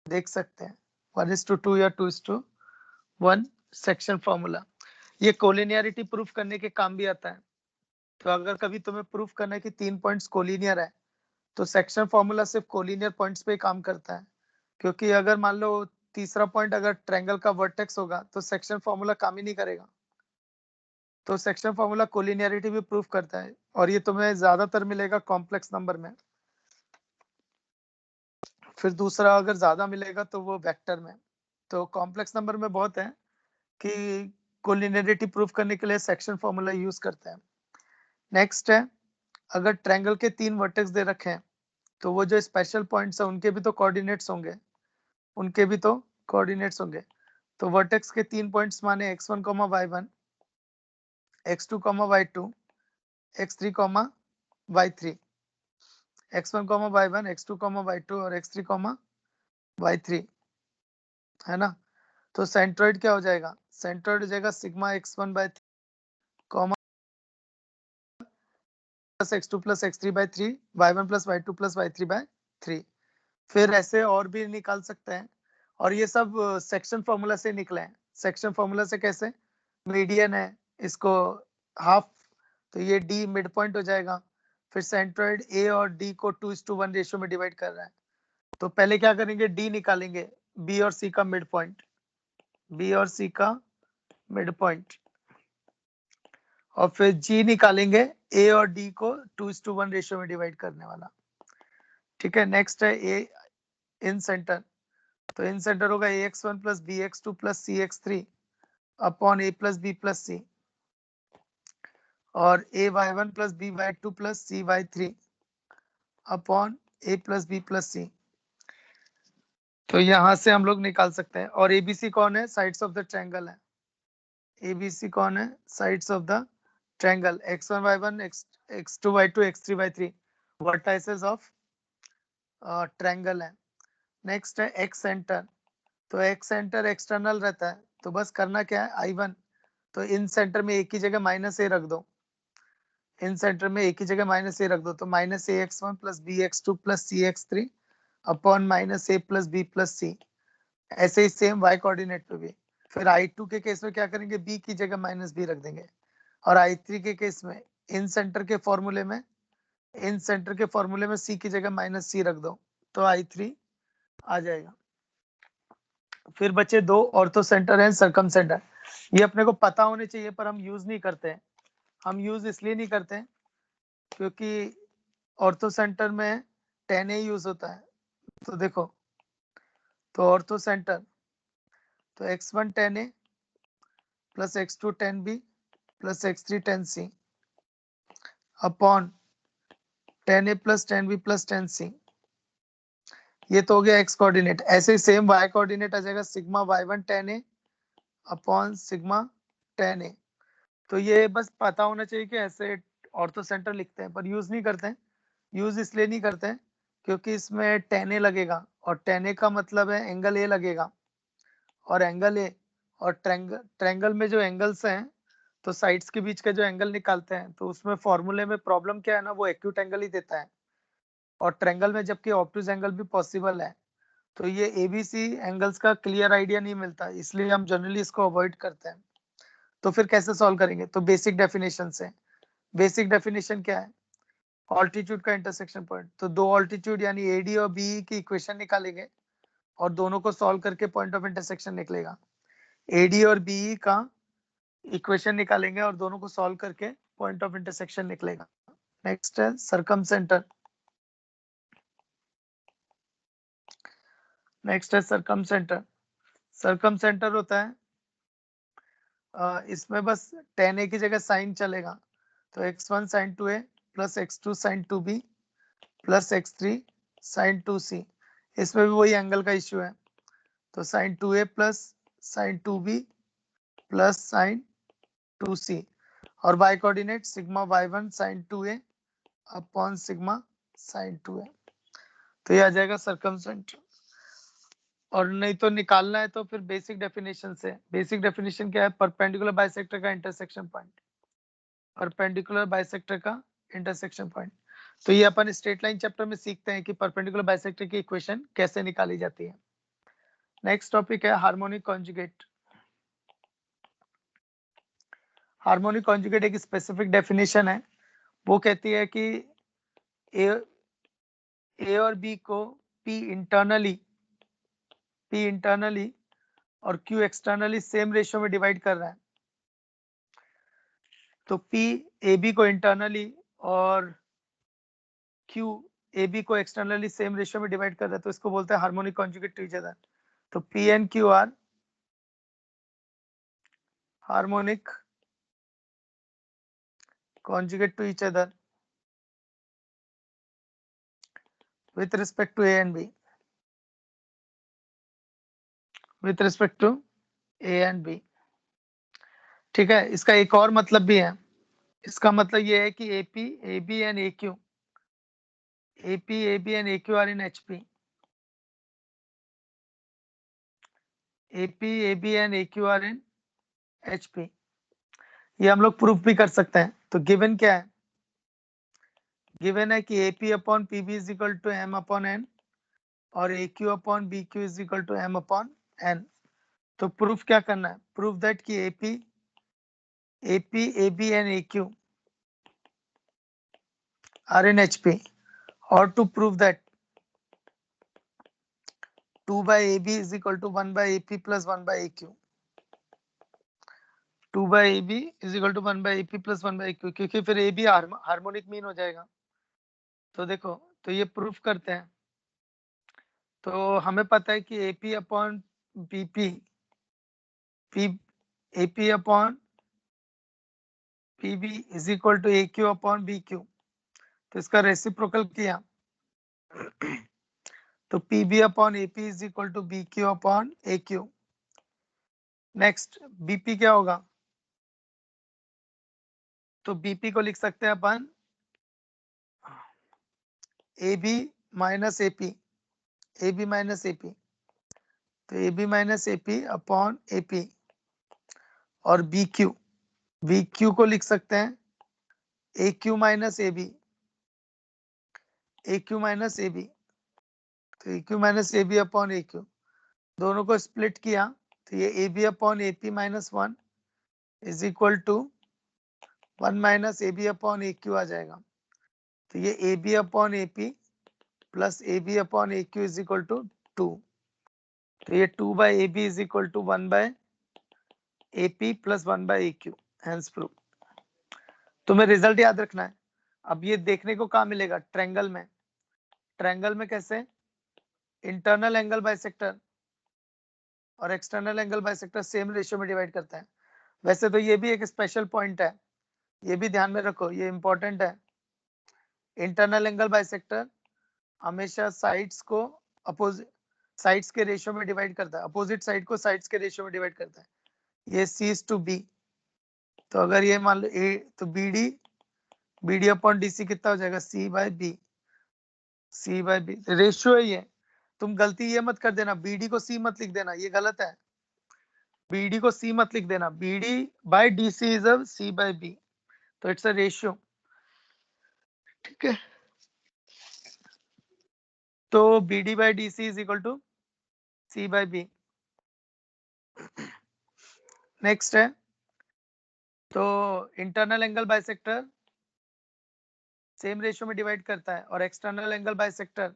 देख सकते हैं। 1:2 या 2:1 सेक्शन फॉर्मूला। ये कोलिनियरिटी प्रूफ करने के काम भी आता है। तो अगर कभी तुम्हें प्रूफ करना है कि 3 पॉइंट्स कोलिनियर है, तो सेक्शन फॉर्मूला सिर्फ कोलिनियर पॉइंट्स पे ही काम करता है। क्योंकि अगर मान लो तीसरा पॉइंट अगर ट्रायंगल का वर्टेक्स होगा, तो सेक्शन फॉर्मूला काम ही नहीं करेगा। तो सेक्शन फॉर्मूला कोलिनियरिटी भी प्रूफ करता है, और ये तुम्हें ज्यादातर मिलेगा कॉम्प्लेक्स नंबर में। फिर दूसरा अगर ज्यादा मिलेगा तो वो वेक्टर में। तो कॉम्प्लेक्स नंबर में बहुत है कि कोलिनियरिटी प्रूफ करने के लिए सेक्शन फॉर्मूला यूज करते हैं। नेक्स्ट है, अगर ट्रायंगल के 3 वर्टेक्स दे रखे हैं, तो वो जो स्पेशल पॉइंट्स है उनके भी तो कोऑर्डिनेट्स होंगे, उनके भी तो कोऑर्डिनेट्स होंगे। तो वर्टेक्स के 3 पॉइंट्स माने x1, y1, x2, y2, x3, y3, x1, y1, x2, y2 और x3, y3, है ना? तो सेंट्रोइड क्या हो जाएगा? सेंट्रोइड हो जाएगा sigma x1 by comma plus x2 plus x3 by 3, y1 plus y2 plus y3 by 3। फिर ऐसे और भी निकाल सकते हैं, और ये सब सेक्शन फॉर्मूला से निकले हैं। सेक्शन फॉर्मूला से कैसे? मीडियन है, इसको हाफ, तो ये d मिड पॉइंट हो जाएगा। फिर सेंट्रोइड a और d को 2:1 रेशियो में डिवाइड कर रहा है, तो पहले क्या करेंगे? d निकालेंगे, b और c का मिड पॉइंट, b और c का मिड पॉइंट, और फिर g निकालेंगे, a और d को 2:1 रेशियो में डिवाइड करने वाला। ठीक है, नेक्स्ट है a इन सेंटर। तो इन सेंटर होगा ax1 plus bx2 plus cx3 upon a plus b plus c, और ay1 plus by2 plus cy3 upon a plus b plus c। तो यहां से हम लोग निकाल सकते हैं। और abc कौन है? साइड्स ऑफ द ट्रायंगल है। abc कौन है? Sides of the triangle x1 y1 x2 y2 x3 y3 vertices of triangle है। नेक्स्ट है एक्स सेंटर। तो एक्स सेंटर एक्सटर्नल रहता है, तो बस करना क्या है? I1, तो इन सेंटर में एक ही जगह माइनस ए रख दो, इन सेंटर में एक ही जगह माइनस ए रख दो, तो minus a x one plus b x two plus c x three upon minus a plus b plus c. ऐसे ही सेम वाई कोऑर्डिनेट पे भी। फिर I2 के केस में क्या करेंगे? बी की जगह माइनस बी रख देंगे, और I3 के केस में इन सेंटर के फॉर्मूले में, इन सेंटर के फॉर्मूले में सी की जगह माइनस सी रख दो, तो I3 आ जाएगा। फिर बचे दो, ऑर्थो सेंटर एंड सरकम सेंटर। ये अपने को पता होने चाहिए पर हम यूज नहीं करते हैं। हम यूज इसलिए नहीं करते हैं क्योंकि ऑर्थो सेंटर में 10A यूज होता है। तो देखो, तो ऑर्थो सेंटर तो x1 10A plus x2 10B plus x3 10C upon 10A plus 10B plus 10C। ये तो हो गया x कोऑर्डिनेट। ऐसे ही सेम y कोऑर्डिनेट आ जाएगा sigma y1 10A upon sigma 10A। तो ये बस पता होना चाहिए कि ऐसे ऑर्थो सेंटर लिखते हैं, पर यूज नहीं करते हैं। यूज इसलिए नहीं करते हैं क्योंकि इसमें 10A लगेगा और 10A का मतलब है एंगल ए लगेगा, और एंगल ए और ट्रायंगल में जो एंगल्स हैं तो साइड्स के बीच का जो एंगल निकालते हैं तो उसमें फॉर्मूले में प्रॉब्लम क्या है ना, वो एक्यूट एंगल ही देता है, और ट्रायंगल में जबकि ऑब्टूज एंगल भी पॉसिबल है। तो ये एबीसी एंगल्स का क्लियर आइडिया नहीं मिलता, इसलिए हम जनरली इसको अवॉइड करते हैं। तो फिर कैसे सॉल्व करेंगे? तो बेसिक डेफिनेशन से। बेसिक डेफिनेशन क्या है? ऑल्टीट्यूड का इंटरसेक्शन पॉइंट। तो दो ऑल्टीट्यूड यानी एडी और बीई की इक्वेशन निकालेंगे और दोनों को सॉल्व करके पॉइंट ऑफ इंटरसेक्शन निकलेगा। एडी और बीई का इक्वेशन निकालेंगे और दोनों को सॉल्व करके पॉइंट ऑफ इंटरसेक्शन निकलेगा। नेक्स्ट है सरकम सेंटर। नेक्स्ट है सरकम सेंटर। सरकम सेंटर होता है इसमें बस 10A की जगह साइन चलेगा, तो x1 sin 2A plus x2 sin 2B plus x3 sin 2C। इसमें भी वही एंगल का इश्यू है, तो sin 2A plus sin 2B plus sin 2C, और y coordinate sigma y1 sin 2A upon sigma sin 2A। तो ये आ जाएगा सरकम सेंटर। और नहीं तो निकालना है तो फिर बेसिक डेफिनेशन से। बेसिक डेफिनेशन क्या है? परपेंडिकुलर बाइसेक्टर का इंटरसेक्शन पॉइंट। परपेंडिकुलर बाइसेक्टर का इंटरसेक्शन पॉइंट। तो ये अपन स्ट्रेट लाइन चैप्टर में सीखते हैं कि परपेंडिकुलर बाइसेक्टर की इक्वेशन कैसे निकाली जाती है। नेक्स्ट टॉपिक है हार्मोनिक कॉन्जुगेट। हार्मोनिक कॉन्जुगेट एक स्पेसिफिक डेफिनेशन है। वो कहती है कि ए और बी को पी इंटरनली और क्यू एक्सटर्नली सेम रेशियो में डिवाइड कर रहा है। तो पी ए बी को इंटरनली और क्यू ए बी को एक्सटर्नली सेम रेशियो में डिवाइड कर रहा है, तो इसको बोलते हैं harmonic conjugate to each other. तो P and Q are harmonic conjugate to each other with respect to A and B. With respect to A and B. ठीक है, इसका एक और मतलब भी है। इसका मतलब ये है कि AP, AB and AQ, AP, AB and AQ are in HP. AP, AB and AQ are in HP. ये हम लोग प्रूफ भी कर सकते हैं। तो गिवन क्या है? गिवन है कि AP upon PB is equal to M upon N और AQ upon BQ is equal to M upon N। तो प्रूफ क्या करना है? प्रूफ दैट कि AP, AB and AQ are in HP, or to prove that 2 by AB is equal to 1 by AP plus 1 by AQ. 2 by AB is equal to 1 by AP plus 1 by AQ, क्योंकि फिर AB harmonic mean हो जाएगा। तो देखो, तो ये proof करते हैं। तो हमें पता है कि AP upon BP, AP upon PB is equal to AQ upon BQ। तो इसका रेसिप्रोकल किया तो PB upon AP is equal to BQ upon AQ। Next BP क्या होगा? तो BP को लिख सकते हैं अपन AB minus AP, AB minus AP। तो AB minus AP upon AP, और BQ को लिख सकते हैं AQ minus AB, AQ minus AB। तो AQ minus AB upon AQ, दोनों को स्प्लिट किया तो ये AB upon AP minus 1 is equal to 1 minus AB upon AQ आ जाएगा। तो ये AB upon AP plus AB upon AQ is equal to 2। तो ये 2/AB is equal to 1/AP plus 1/AQ, hence prove. तुम्हें रिजल्ट याद रखना है। अब ये देखने को कहाँ मिलेगा? ट्रायंगल में। ट्रायंगल में कैसे? इंटरनल एंगल बाइसेक्टर और external angle bisector same ratio में डिवाइड करता है। वैसे तो ये भी एक स्पेशल पॉइंट है, ये भी ध्यान में रखो, ये इंपॉर्टेंट है। इंटरनल एंगल बाइसेक्टर हमेशा साइड्स को अपोजिट साइड्स के रेशियो में डिवाइड करता है, अपोजिट साइड को साइड्स के रेशियो में डिवाइड करता है। ये C is to B, तो अगर ये मान लो A, तो BD अपॉन DC कितना हो जाएगा? C/B। रेशियो है ये। तुम गलती ये मत कर देना, BD को C मत लिख देना, ये गलत है। BD को C मत लिख देना, BD/DC इज अ C/B, तो इट्स अ रेशियो। ठीक है, तो BD/DC is equal to C/B। Next है, तो internal angle bisector same ratio में डिवाइड करता है और एक्सटर्नल एंगल बाइसेक्टर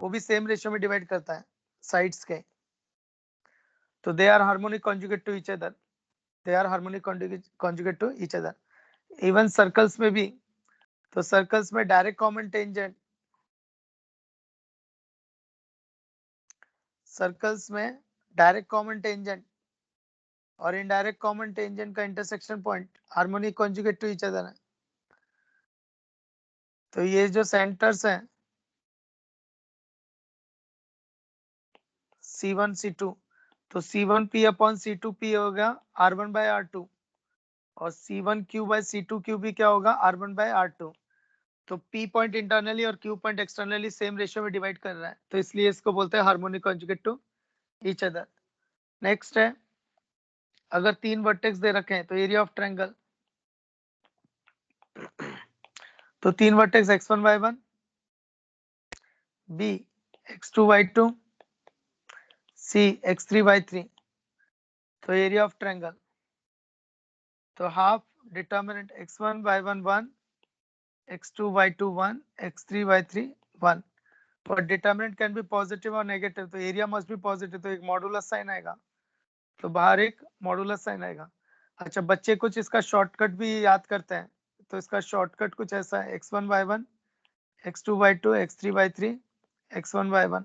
वो भी सेम रेशियो में डिवाइड करता है साइड्स के। तो they are harmonic conjugate to each other, they are harmonic conjugate to each other. Even circles में भी, तो सर्कल्स में डायरेक्ट कॉमन टेंजेंट, सर्कल्स में डायरेक्ट कॉमन टेंजेंट और इनडायरेक्ट कॉमन टेंजेंट का intersection point harmonic conjugate to each other है। तो ये जो सेंटर्स हैं C1 C2, तो C1P अपॉन C2P होगा R1/R2 और C1Q/C2Q भी क्या होगा? R1/R2। तो P पॉइंट इंटरनली और Q point externally same ratio में डिवाइड कर रहा है, तो इसलिए इसको बोलते हैं harmonic conjugate to each other. Next है, अगर 3 वर्टेक्स दे रखे हैं तो एरिया ऑफ ट्रायंगल, तो 3 vertex x1 y1, b x2 y2, c x3 y3, तो एरिया ऑफ ट्रायंगल, तो half determinant x1 y1 1, x2 y2 1, x3 y3 1, पर डिटर्मिनेंट कैन बी पॉजिटिव और नेगेटिव, तो एरिया मस्ट बी पॉजिटिव, तो एक modulus sign आएगा, तो बाहर एक मॉडुलस साइन आएगा। अच्छा, बच्चे कुछ इसका शॉर्टकट भी याद करते हैं, तो इसका शॉर्टकट कुछ ऐसा है, x1 y1, x2 y2, x3 y3, x1 y1।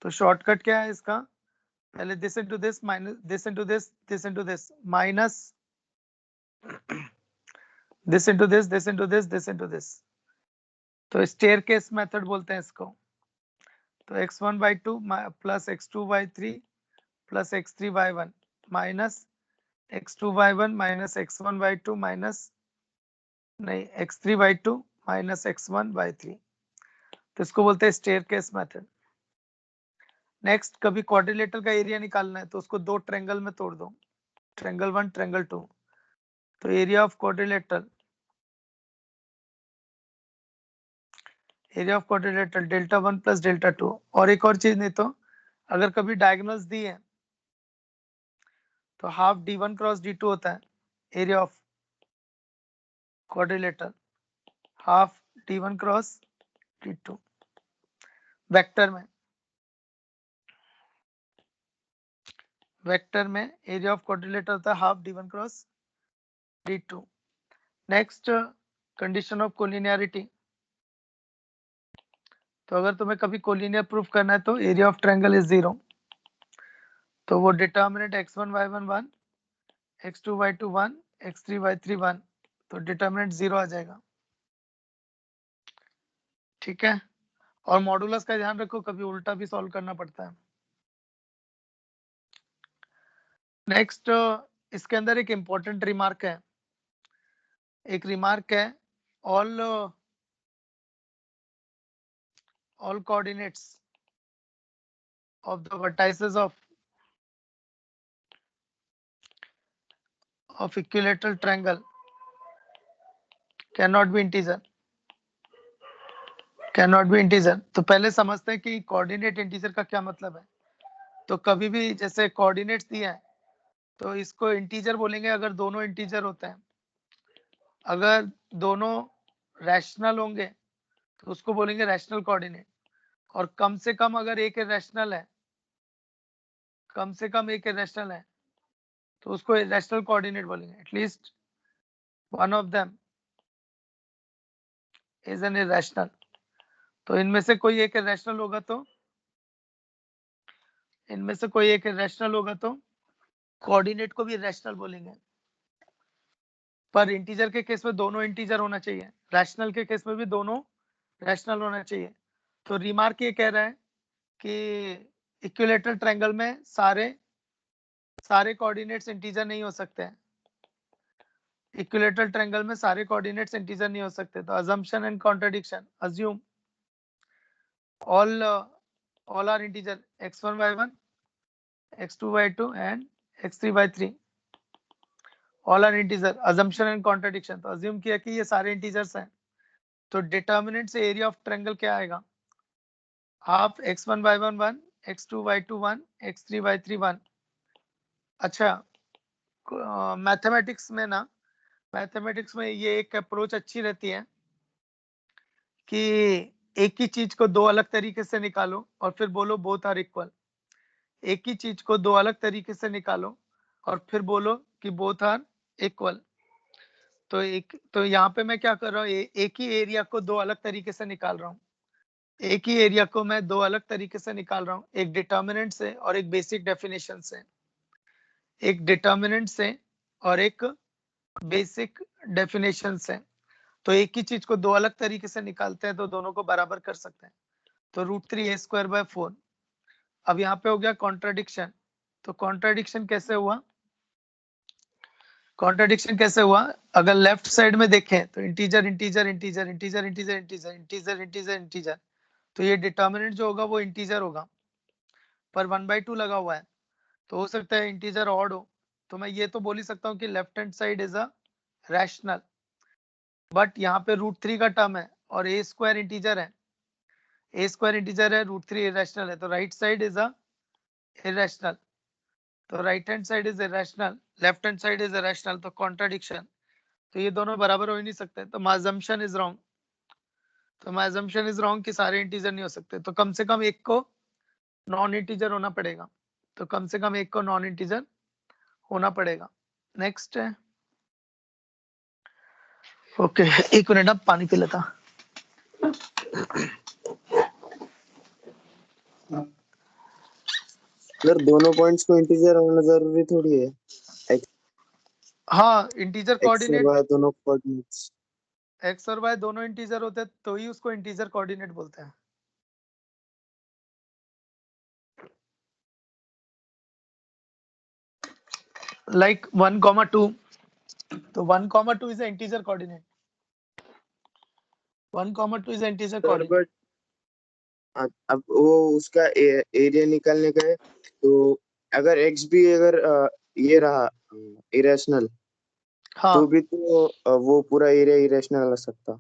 तो शॉर्टकट क्या है इसका? पहले this into this minus this into this, this into this minus this into this, this into this, this into this, तो स्टेयरकेस मेथड बोलते हैं इसको। तो x1 y2 plus x2 y3 plus x3 y1 minus x2 y1 minus x1 y2 minus नहीं x3 y2 minus x1 y3, तो इसको बोलते हैं स्टेयरकेस मेथड। नेक्स्ट, कभी क्वाड्रिलेटरल का एरिया निकालना है तो उसको दो ट्रायंगल में तोड़ दो, ट्रायंगल 1 ट्रायंगल 2, तो area of quadrilateral delta 1 plus delta 2। और एक और चीज, नहीं तो अगर कभी डायगोनल्स दी है तो हाफ d1 क्रॉस d2 होता है, area of quadrilateral half d1 cross d2। Vector में एरिया ऑफ क्वाड्रिलेटरल होता है half d1 cross d2। Next, condition of collinearity, तो अगर तुम्हें कभी कोलिनियर प्रूफ करना है तो एरिया ऑफ ट्रायंगल इज 0, तो वो determinant x1 y1 1, x2 y2 1, x3 y3 1, तो डिटर्मिनेंट 0 आ जाएगा। ठीक है, और मॉडुलस का ध्यान रखो, कभी उल्टा भी सॉल्व करना पड़ता है। नेक्स्ट, इसके अंदर एक इंपॉर्टेंट रिमार्क है, all coordinates of the vertices of equilateral triangle cannot be integer, तो पहले समझते हैं कि कोऑर्डिनेट इंटीजर का क्या मतलब है। तो कभी भी जैसे कोऑर्डिनेट्स दिए हैं तो इसको इंटीजर बोलेंगे अगर दोनों इंटीजर होते हैं, अगर दोनों रैशनल होंगे तो उसको बोलेंगे रैशनल कोऑर्डिनेट, और कम से कम अगर एक रैशनल है कम से कम एक इरेशनल है तो उसको इरेशनल कोऑर्डिनेट बोलेंगे. At least one of them is an irrational. तो इनमें से कोई एक इरेशनल होगा तो कोऑर्डिनेट को भी इरेशनल बोलेंगे. पर इंटीजर के केस में दोनों इंटीजर होना चाहिए, रैशनल के केस में भी दोनों रैशनल होना चाहिए. तो रिमार्क ये कह रहा है कि इक्विलेटरल ट्रायंगल में सारे कोऑर्डिनेट्स इंटीजर नहीं हो सकते हैं. इक्विलेटरल ट्रायंगल में सारे कोऑर्डिनेट्स इंटीजर नहीं हो सकते. तो assumption and contradiction. assume all are integer x1 y1 x2 y2 and x3 y3 all are integer. assumption and contradiction. तो assume किया कि ये सारे इंटीजर्स हैं. तो डिटर्मिनेंट से एरिया ऑफ ट्रायंगल क्या आएगा? Half x1 y1 1 x2 y2 1 x3 y3 1. अच्छा, मैथमेटिक्स में ये एक अप्रोच अच्छी रहती है कि एक ही चीज को दो अलग तरीके से निकालो और फिर बोलो बोथ आर इक्वल. एक ही चीज को दो अलग तरीके से निकालो और फिर बोलो कि बोथ आर इक्वल. तो यहाँ पे मैं क्या कर रहा हूँ, एक ही एरिया को दो अलग तरीके से निकाल रहा हूँ. एक ही एरिया को मैं दो अलग तरीके से निकाल रहा हूँ, एक डिटर्मिनेंट से और एक बेसिक डेफिनेशन से. एक डिटर्मिनेंट से और एक बेसिक डेफिनेशन से. तो एक ही चीज को दो अलग तरीके से निकालते हैं तो दोनों को बराबर कर सकते हैं. तो √3a²/4. अब यहाँ पे हो गया कॉन्ट्राडिक्शन. तो कॉन्ट्राडिक्शन कैसे हुआ? अगर लेफ्ट साइड में देखें तो integer integer integer integer integer integer integer integer integer. तो ये डिटर्मिनेंट जो होगा वो इंटीजर होगा, पर 1/2 लगा हुआ है. तो हो सकता है इंटीजर ऑड हो. तो मैं ये तो बोल ही सकता हूँ कि left hand side is a rational. But यहाँ पे √3 का टर्म है और a² इंटीजर है. a² इंटीजर है, √3 इरेशनल है. तो right side is a irrational. तो right hand side is irrational, left hand side is irrational. तो कॉन्ट्राडिक्शन. तो ये दोनों बराबर हो ही नहीं सकते. तो माय assumption इज रॉन्ग कि सारे इंटीजर नहीं हो सकते. तो कम से कम एक को नॉन इंटीजर होना पड़ेगा. नेक्स्ट है. ओके, एक मिनट, अब पानी पी लेता. सर दोनों पॉइंट्स को इंटीजर होना जरूरी थोड़ी है. हाँ, इंटीजर x और कोऑर्डिनेट, y दोनों कोऑर्डिनेट्स. एक्स और वाई दोनों इंटीजर होते हैं तो ही उसको इंटीजर कोऑर्डिनेट बोलते हैं. लाइक 1,2. तो 1,2 is integer coordinate. 1,2 is integer sir coordinate. But अब वो उसका एरिया निकालने का है. तो अगर x भी अगर ये रहा इरेशनल, हाँ तो भी तो वो पूरा एरिया इरेशनल आ सकता.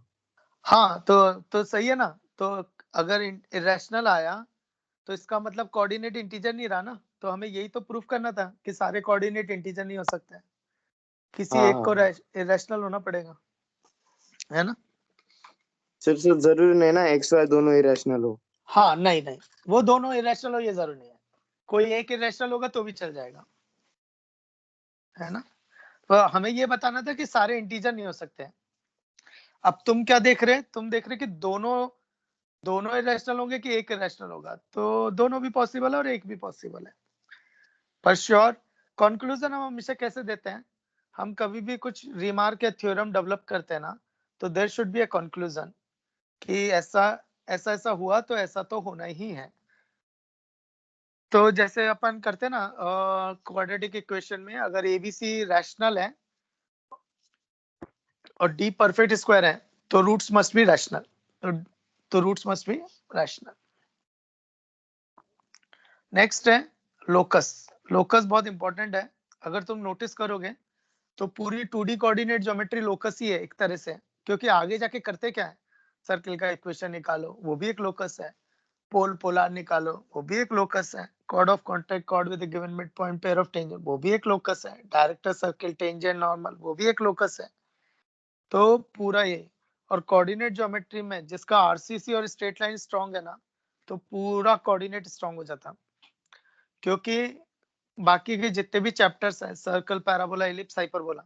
हाँ, तो सही है ना. तो अगर इरेशनल आया तो इसका मतलब कोऑर्डिनेट इंटीजर नहीं रहा ना. तो हमें यही तो प्रूफ करना था कि सारे कोऑर्डिनेट इंटीजर नहीं हो सकते हैं, किसी हाँ एक को हाँ इरेशनल होना पड़ेगा, है ना. सर जरूरी नहीं ना x y दोनों इरेशनल हो. हाँ, नहीं, वो दोनों इरेशनल हो ये जरूरी नहीं है. कोई एक इरेशनल होगा तो भी चल जाएगा, है ना. तो हमें ये बताना था कि सारे इंटीजर नहीं हो सकते हैं. अब तुम क्या देख रहे, कि दोनों इरेशनल होंगे कि एक इरेशनल होगा. तो दोनों भी पॉसिबल है और एक भी पॉसिबल है. पर श्योर कंक्लूजन हम हमेशा कैसे देते हैं, हम कभी भी कुछ रिमार्क या थ्योरम डेवलप करते हैं ना, तो there should be a conclusion कि ऐसा हुआ तो ऐसा तो होना ही है. तो जैसे अपन करते हैं ना क्वाड्रेटिक इक्वेशन में, अगर एबीसी रैशनल है और डी परफेक्ट स्क्वायर है तो रूट्स मस्ट बी रैशनल. तो roots must be rational. Next है लोकस. लोकस बहुत इंपॉर्टेंट है. अगर तुम नोटिस करोगे तो पूरी 2D कोऑर्डिनेट ज्योमेट्री लोकस ही है एक तरह से, क्योंकि आगे जाके करते क्या है, सर्किल का इक्वेशन निकालो वो भी एक लोकस है, पोलार निकालो वो भी एक लोकस है, chord of contact chord with given mid point pair of tangent वो भी एक लोकस है, डायरेक्टर सर्किल टेंजेंट नॉर्मल वो भी एक लोकस है. तो पूरा ये, और कोऑर्डिनेट ज्योमेट्री में जिसका आरसीसी और स्ट्रेट लाइन स्ट्रांग है ना, तो पूरा कोऑर्डिनेट स्ट्रांग हो जाता, क्योंकि बाकी के जितने भी चैप्टर्स हैं, सर्कल, पैराबोला, एलिप्स, हाइपरबोला,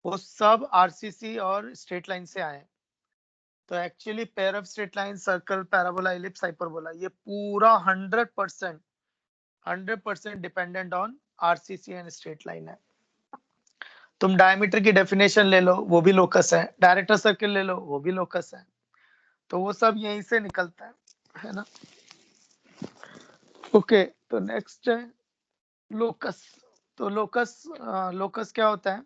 वो सब आरसीसी और स्ट्रेट लाइन से आए हैं। तो actually pair of straight line, circle, parabola, ellipse, hyperbola, ये पूरा 100% dependent on RCC and straight line है। तुम डायमीटर की डेफिनेशन ले लो, वो भी लोकस है। डायरेक्टर सर्किल ले लो, वो भी लोकस है। तो वो सब यहीं से निकलता है ना। ओके, तो नेक्स्ट है लोकस। तो लोकस क्या होता है?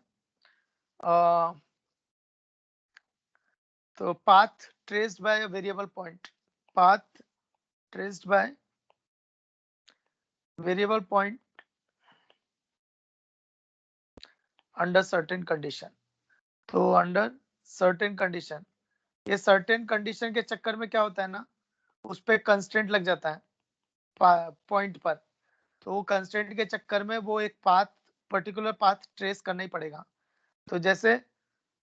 तो path traced by a variable point, path traced by variable point under certain condition. तो अंडर सर्टेन कंडीशन, ये सर्टेन कंडीशन के चक्कर में क्या होता है ना, उस पे कंस्ट्रेंट लग जाता है पॉइंट पर। तो वो कंस्ट्रेंट के चक्कर में वो एक पाथ, पर्टिकुलर पाथ ट्रेस करना ही पड़ेगा। तो जैसे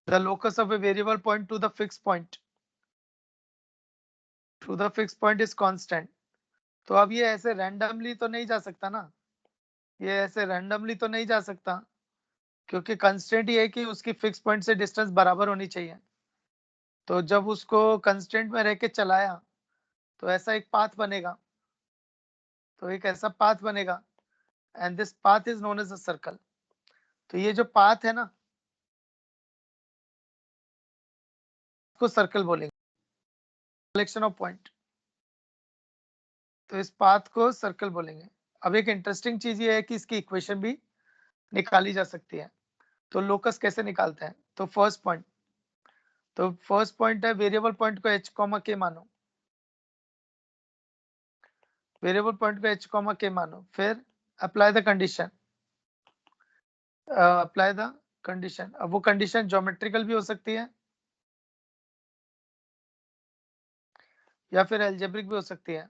the locus of a variable point to the fix point, to the fix point is constant. तो अब ये ऐसे रैंडमली तो नहीं जा सकता ना, ये ऐसे रैंडमली तो नहीं जा सकता, क्योंकि कंस्ट्रेंट ये है कि उसकी फिक्स पॉइंट से डिस्टेंस बराबर होनी चाहिए। तो जब उसको कंस्ट्रेंट में रह के चलाया तो ऐसा एक पाथ बनेगा, तो एक ऐसा पाथ बनेगा, and this path is known as a circle. तो ये जो पाथ है ना, को सर्कल बोलेंगे, कलेक्शन ऑफ पॉइंट। तो इस पाथ को सर्कल बोलेंगे। अब एक इंटरेस्टिंग चीज ये है कि इसकी इक्वेशन भी निकाली जा सकती है। तो लोकस कैसे निकालते हैं? तो फर्स्ट पॉइंट है, वेरिएबल पॉइंट को h, k मानो, वेरिएबल पॉइंट को h, k मानो। फिर apply the condition, apply the condition. अब वो कंडीशन ज्योमेट्रिकल भी हो सकती है या फिर एल्जेब्रिक भी हो सकती है।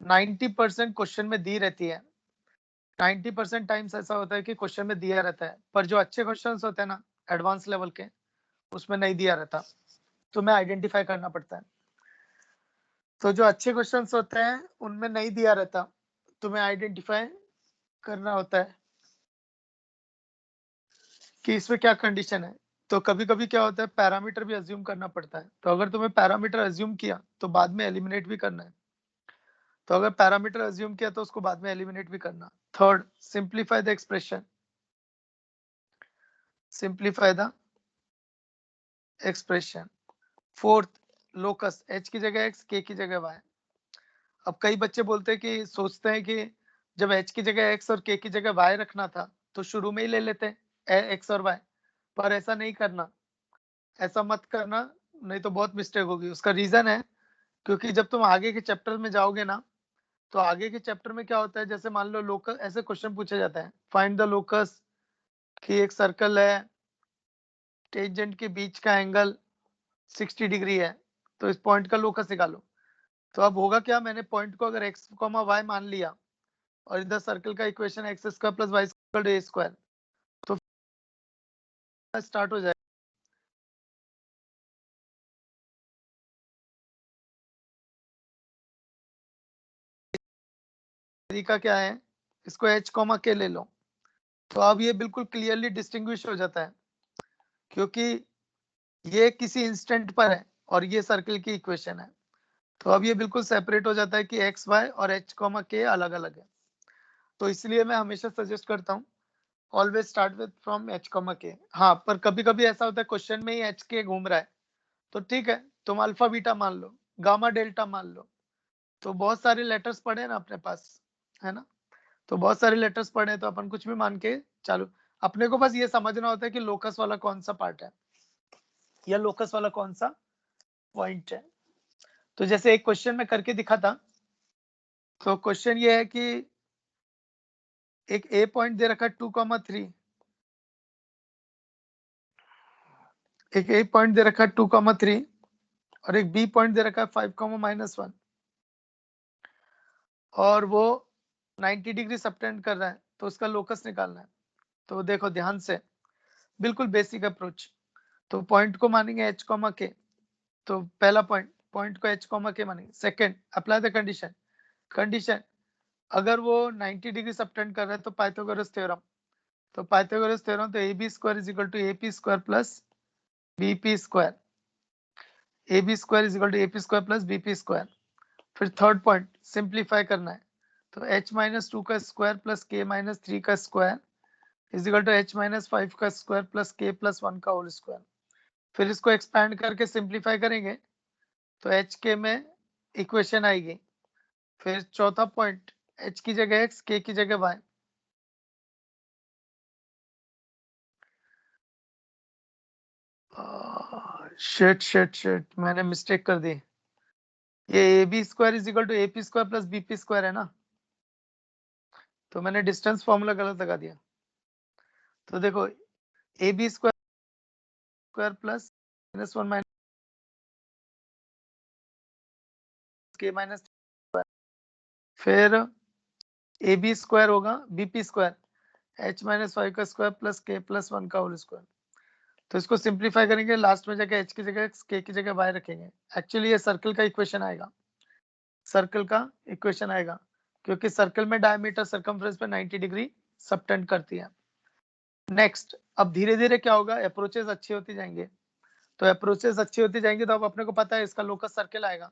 90% क्वेश्चन में दी रहती है, 90% टाइम्स ऐसा होता है कि क्वेश्चन में दिया रहता है, पर जो अच्छे क्वेश्चन होते हैं ना एडवांस लेवल के, उसमें नहीं दिया रहता, तो मैं आइडेंटिफाई करना पड़ता है। तो जो अच्छे क्वेश्चंस होते हैं उनमें नहीं दिया रहता, तो मैं आइडेंटिफाई करना होता है कि इसमें क्या कंडीशन है। तो कभी कभी क्या होता है, पैरामीटर भी अज्यूम करना पड़ता है। तो अगर तुम्हें पैरामीटर अज्यूम किया तो बाद में एलिमिनेट भी करना है। तो अगर पैरामीटर अज्यूम किया तो उसको बाद में एलिमिनेट भी करना। Third, simplify the expression, simplify the expression. Fourth, locus, h की जगह x, k की जगह y। अब कई बच्चे बोलते हैं कि सोचते हैं कि जब h की जगह x और k की जगह y रखना था तो शुरू में ही ले लेते x और y, पर ऐसा नहीं करना, ऐसा मत करना, नहीं तो बहुत मिस्टेक होगी। उसका रीजन है क्योंकि जब तुम आगे के चैप्टर में जाओगे ना, तो आगे के चैप्टर में क्या होता है, जैसे मान लो लोकस, ऐसे क्वेश्चन पूछा जाता है, फाइंड द लोकस, कि एक सर्कल है, टेंजेंट के बीच का एंगल 60 डिग्री है, तो इस पॉइंट का लोकस निकालो। तो अब होगा क्या, मैंने पॉइंट को अगर x, y मान लिया और इधर सर्कल का equation x square plus y square a square, तो स्टार्ट हो जाएगा। तरीका क्या है, इसको h, k ले लो। तो अब ये बिल्कुल क्लियरली डिस्टिंग्विश हो जाता है, क्योंकि ये किसी इंस्टेंट पर है और ये सर्कल की इक्वेशन है। तो अब ये बिल्कुल सेपरेट हो जाता है कि एक्स, वाई और h, k अलग अलग है। तो इसलिए मैं हमेशा सजेस्ट करता हूँ always start with from h, k। हाँ, पर कभी कभी ऐसा होता है क्वेश्चन में ही h, k घूम रहा है, तो ठीक है, तुम अल्फा बीटा मान लो, गामा डेल्टा मान लो। तो बहुत सारे लेटर्स पढ़े ना अपने पास, है ना। तो बहुत सारे लेटर्स पढ़े तो अपन कुछ भी मान के चालू, अपने को बस ये समझना होता है कि लोकस वाला कौन सा पार्ट है या लोकस वाला कौन सा पॉइंट है। तो जैसे एक क्वेश्चन में करके दिखा था, तो क्वेश्चन ये है कि एक ए पॉइंट दे रखा है 2,3, एक ए पॉइंट दे रखा है 2,3 और एक बी पॉइंट दे रखा है 5,-1 और वो 90 डिग्री सबटेंड कर रहा है, तो उसका लोकस निकालना है। तो देखो ध्यान से, बिल्कुल बेसिक अप्रोच। तो पॉइंट को मानेंगे h, k। तो पहला पॉइंट को h, k मानेंगे। सेकंड, अप्लाई द कंडीशन, अगर वो 90 डिग्री सबटेंड कर रहा है तो पाइथागोरस थ्योरम, तो पाइथागोरस थ्योरम तो AB square is equal to AP square plus BP square, AB square is equal to AP square plus BP square. फिर थर्ड पॉइंट सिंप्लीफाई करना है, तो h माइनस 2 का स्क्वायर प्लस k माइनस 3 का square is equal to h minus 5 का square plus k plus 1 का whole square. फिर इसको एक्सपैंड करके सिंप्लीफाई करेंगे तो h k में इक्वेशन आएगी। फिर चौथा पॉइंट h की जगह x, k की जगह y। शिट मैंने मिस्टेक कर दी। ये AB square is equal to AP square plus BP square है ना, तो मैंने डिस्टेंस फॉर्मूला गलत लगा दिया। तो देखो AB square plus minus 1 minus k minus, फिर AB स्क्वायर होगा BP स्क्वायर h माइनस 5 का स्क्वायर प्लस k प्लस 1 का होल स्क्वायर। तो इसको सिंप्लीफाई करेंगे, लास्ट में जाके h की जगह x, k की जगह y रखेंगे। एक्चुअली ये सर्कल का इक्वेशन आएगा, सर्कल का इक्वेशन आएगा, क्योंकि सर्कल में डायमीटर सर्कमफ्रेंस पे 90 डिग्री सबटेंड करती है। नेक्स्ट, अब धीरे धीरे क्या होगा, अप्रोचेस अच्छी होती जाएंगे, तो अप्रोचेस अच्छी होती जाएंगी तो अब अपने को पता है इसका लोकस सर्कल आएगा,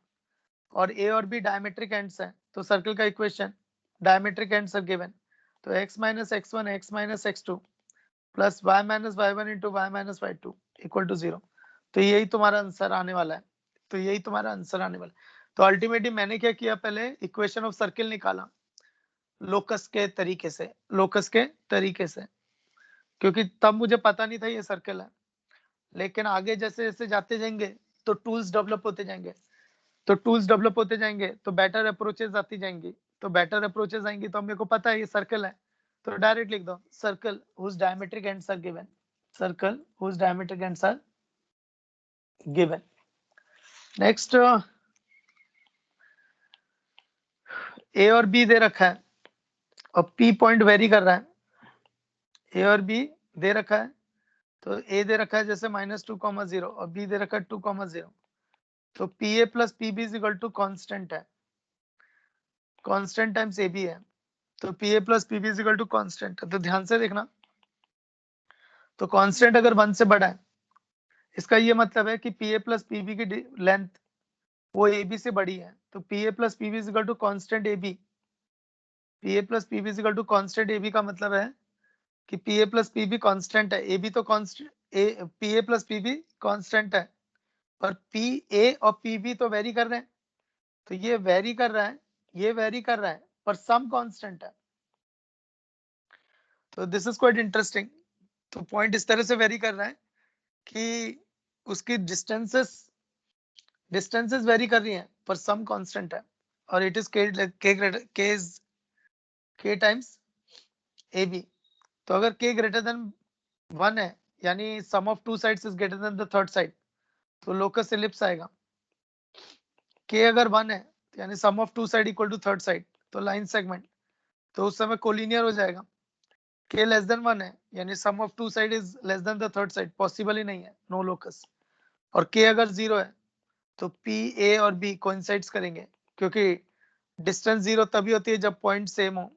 और ए और बी डायमेट्रिक एंड्स है, तो सर्कल का equation diametric ends are given, तो x minus x1 x minus x2 plus y minus y1 into y minus y2 equal to 0। तो यही तुम्हारा आंसर आने वाला है, तो यही तुम्हारा आंसर आने वाला है। तो अल्टीमेटली मैंने क्या किया, पहले इक्वेशन ऑफ सर्किल निकाला लोकस के तरीके से, लोकस के तरीके से, क्योंकि तब मुझे पता नहीं था ये सर्कल है, लेकिन आगे जैसे जैसे जाते जाएंगे तो टूल्स डेवलप होते जाएंगे, तो टूल्स डेवलप होते जाएंगे तो बेटर अप्रोचेस आती जाएंगी, तो बेटर अप्रोचेस आएंगी तो मेरे को पता है ये सर्कल है, तो डायरेक्ट लिख दो circle whose diametric ends are given, circle whose diametric ends are given. Next, a और बी दे रखा है और पी पॉइंट वेरी कर रहा है, ए और बी दे रखा है, तो ए दे रखा है जैसे -2,0 और बी दे रखा है 2,0, तो P A plus P B is equal to constant है, कॉन्स्टेंट टाइम्स ए बी है, तो P A plus P B is equal to constant है। तो ध्यान से देखना, तो कांस्टेंट अगर 1 से बड़ा है, इसका ये मतलब है कि P A plus P B की लेंथ वो ए बी से बड़ी है, तो P A plus P B is equal to constant A B, P A plus P B is equal to constant A B का मतलब है कि P A plus P B constant है, ए बी तो constant, P A plus P B constant है, और P A और P B तो वेरी कर रहे हैं, तो ये वेरी कर रहा है, ये वेरी कर रहा है, पर सम कांस्टेंट है, तो दिस इज क्वाइट इंटरेस्टिंग। तो पॉइंट इस तरह से वेरी कर रहा है कि उसकी डिस्टेंसेस वेरी कर रही हैं पर सम कांस्टेंट है, और it is k times A B. तो अगर k ग्रेटर देन 1 है, यानी sum of two sides is greater than the third side, तो लोकस एलिप्स आएगा। k अगर 1 है यानी sum of two side equal to third side, तो लाइन सेगमेंट, तो उस समय कोलिनियर हो जाएगा। k लेस देन 1 है यानी sum of two side is less than the third side, possible ही नहीं है, नो लोकस। और k अगर 0 है तो p a और b कोइंसाइड्स करेंगे, क्योंकि डिस्टेंस 0 तभी होती है जब पॉइंट सेम हो,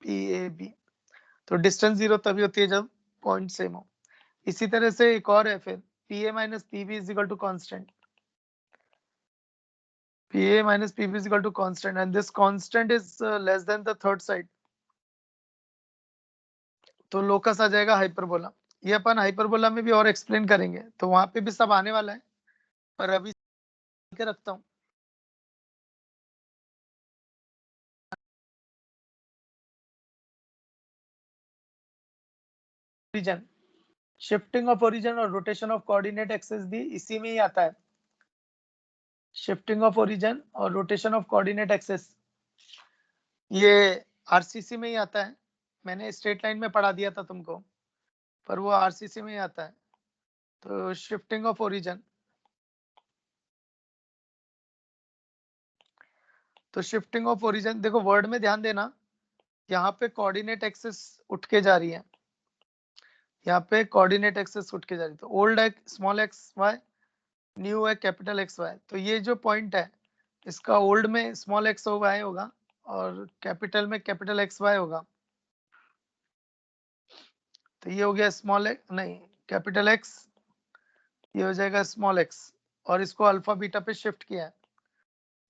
p a b, तो डिस्टेंस 0 तभी होती है जब पॉइंट सेम हो। इसी तरह से एक और है, फिर P A minus P B is equal to constant, P A minus P B is equal to constant, and this constant is less than the third side, तो लोकस आ जाएगा हाइपरबोला। ये अपन हाइपरबोला में भी और एक्सप्लेन करेंगे, तो वहां पे भी सब आने वाला है, पर अभी के रखता हूँ। ओरिजिन, शिफ्टिंग ऑफ ओरिजिन और रोटेशन ऑफ कोऑर्डिनेट एक्सिस भी इसी में ही आता है, शिफ्टिंग ऑफ ओरिजिन और रोटेशन ऑफ कोऑर्डिनेट एक्सिस, ये आरसीसी में ही आता है। मैंने स्ट्रेट लाइन में पढ़ा दिया था तुमको, पर वो आरसीसी में ही आता है। तो शिफ्टिंग ऑफ ओरिजिन, तो शिफ्टिंग ऑफ ओरिजिन देखो वर्ड में ध्यान देना, यहाँ पे कोऑर्डिनेट एक्सिस उठ के जा रही है, यहाँ पे कोऑर्डिनेट एक्सिस उठ के जा रही है, तो ओल्ड है स्मॉल एक्स वाई, न्यू है कैपिटल एक्स वाई, तो ये जो पॉइंट है इसका ओल्ड में स्मॉल एक्स वाई होगा और कैपिटल में कैपिटल एक्स वाई होगा। तो ये हो गया स्मॉल एक्स, नहीं कैपिटल एक्स, ये हो जाएगा स्मॉल एक्स, और इसको अल्फा बीटा पे शिफ्ट किया है।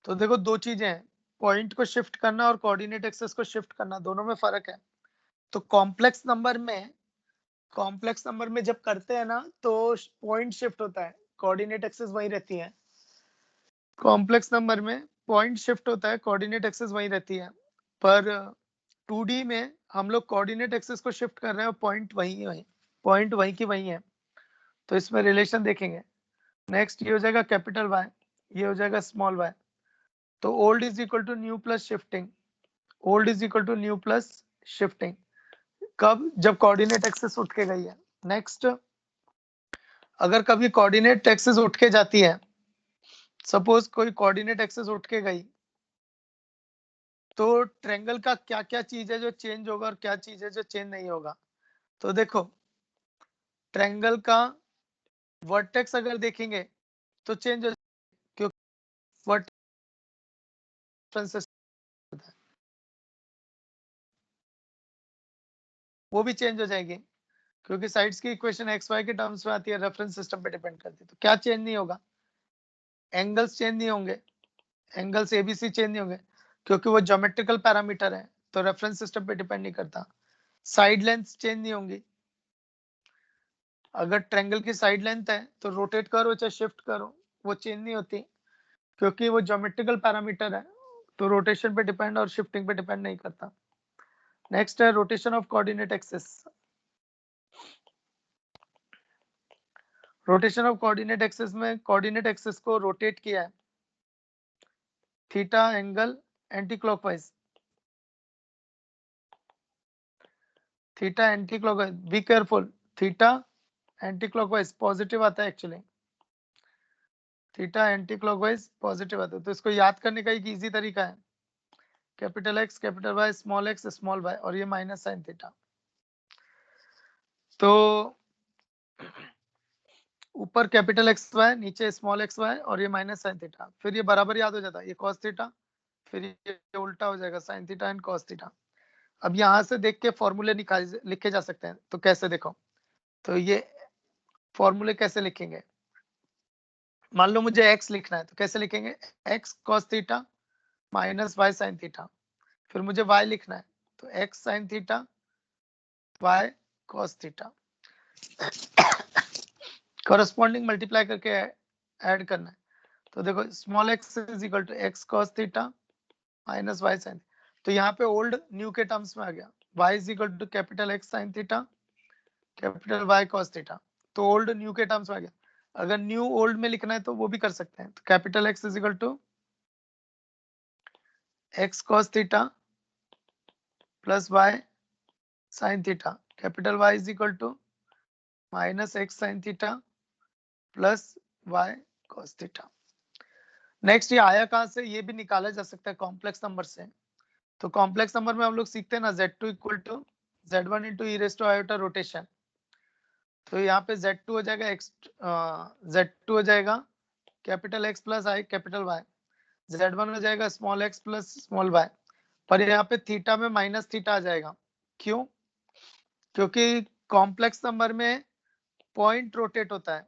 तो देखो दो चीजें हैं, पॉइंट को शिफ्ट करना और कोऑर्डिनेट एक्सिस को शिफ्ट करना, दोनों में फर्क है। तो कॉम्प्लेक्स नंबर में जब करते हैं ना तो पॉइंट शिफ्ट होता है, कोऑर्डिनेट एक्सिस वही रहती है। कॉम्प्लेक्स नंबर में पॉइंट शिफ्ट होता है, कोऑर्डिनेट एक्सिस वही रहती है। पर 2D में हम लोग कोऑर्डिनेट एक्सिस को शिफ्ट कर रहे हैं और पॉइंट वही की वही है। तो इसमें रिलेशन देखेंगे। नेक्स्ट ये हो जाएगा कैपिटल वाई, ये हो जाएगा स्मॉल वाई। तो old is equal to new plus shifting, old is equal to new plus shifting. कब? जब कोऑर्डिनेट एक्सिस उठ के गई है। नेक्स्ट, अगर कभी कोऑर्डिनेट एक्सिस उठ के जाती है, सपोज कोई कोऑर्डिनेट एक्सिस उठ के गई, तो ट्रायंगल का क्या क्या चीज है जो चेंज होगा और क्या चीज है जो चेंज नहीं होगा। तो देखो ट्रायंगल का वर्टेक्स अगर देखेंगे तो चेंज हो, क्योंकि वर्टेक्स वो भी चेंज हो जाएगी, क्योंकि साइड्स की इक्वेशन एक्स वाई के टर्म्स में आती है, रेफरेंस सिस्टम पे डिपेंड करती है। तो क्या चेंज नहीं होगा? एंगल्स चेंज नहीं होंगे, एंगल्स एबीसी चेंज नहीं होंगे, क्योंकि वो ज्योमेट्रिकल पैरामीटर है, तो रेफरेंस सिस्टम पे डिपेंड नहीं करता। साइड लेंथ चेंज नहीं होंगी, अगर ट्रायंगल की साइड लेंथ है तो रोटेट करो चाहे शिफ्ट करो वो चेंज नहीं होती, क्योंकि वो ज्योमेट्रिकल पैरामीटर है, तो रोटेशन पे डिपेंड और शिफ्टिंग पे डिपेंड नहीं करता। नेक्स्ट है rotation of coordinate axis. Rotation of coordinate axis में कोऑर्डिनेट एक्सिस को रोटेट किया है theta angle anti clockwise, theta anti clockwise, be careful, theta anti clockwise positive आता है actually, theta anti clockwise positive आता है। तो इसको याद करने का एक इजी तरीका है, capital x capital y small x small y, और ये माइनस साइन थीटा। तो ऊपर कैपिटल एक्स वाई, नीचे स्मॉल एक्स वाई, और ये माइनस साइन थीटा, फिर ये बराबर याद हो जाता है, ये कॉस थीटा, फिर ये उल्टा हो जाएगा sine theta and cos theta. अब यहाँ से देख के फॉर्मूले लिखे जा सकते हैं, तो कैसे देखो, तो ये फॉर्मूले कैसे लिखेंगे, मान लो मुझे x लिखना है तो कैसे लिखेंगे, x cos theta minus y sin theta. फिर मुझे y लिखना है तो x sin theta y cos theta, corresponding multiply करके ऐड करना है। तो देखो small x is equal to x cos theta minus y sin, तो यहाँ पे ओल्ड न्यू के टर्म्स में आ गया, y is equal to capital x sin theta capital y cos theta, तो ओल्ड न्यू के टर्म्स में आ गया। अगर न्यू ओल्ड में लिखना है तो वो भी कर सकते हैं, तो capital x is equal to x cos theta plus y sin theta, capital y is equal to minus x sin theta plus y cos theta. Next ये आया कहां से, ये भी निकाला जा सकता है कॉम्प्लेक्स नंबर से। तो कॉम्प्लेक्स नंबर में हम लोग सीखते हैं ना z2 equal to z1 into e raise to iota rotation. तो यहाँ पे z2 हो जाएगा z2 हो जाएगा capital x plus i capital y, z1 हो जाएगा small x plus small y, पर यहाँ पे थीटा में माइनस थीटा आ जाएगा। क्यों? क्योंकि कॉम्प्लेक्स नंबर में पॉइंट रोटेट होता है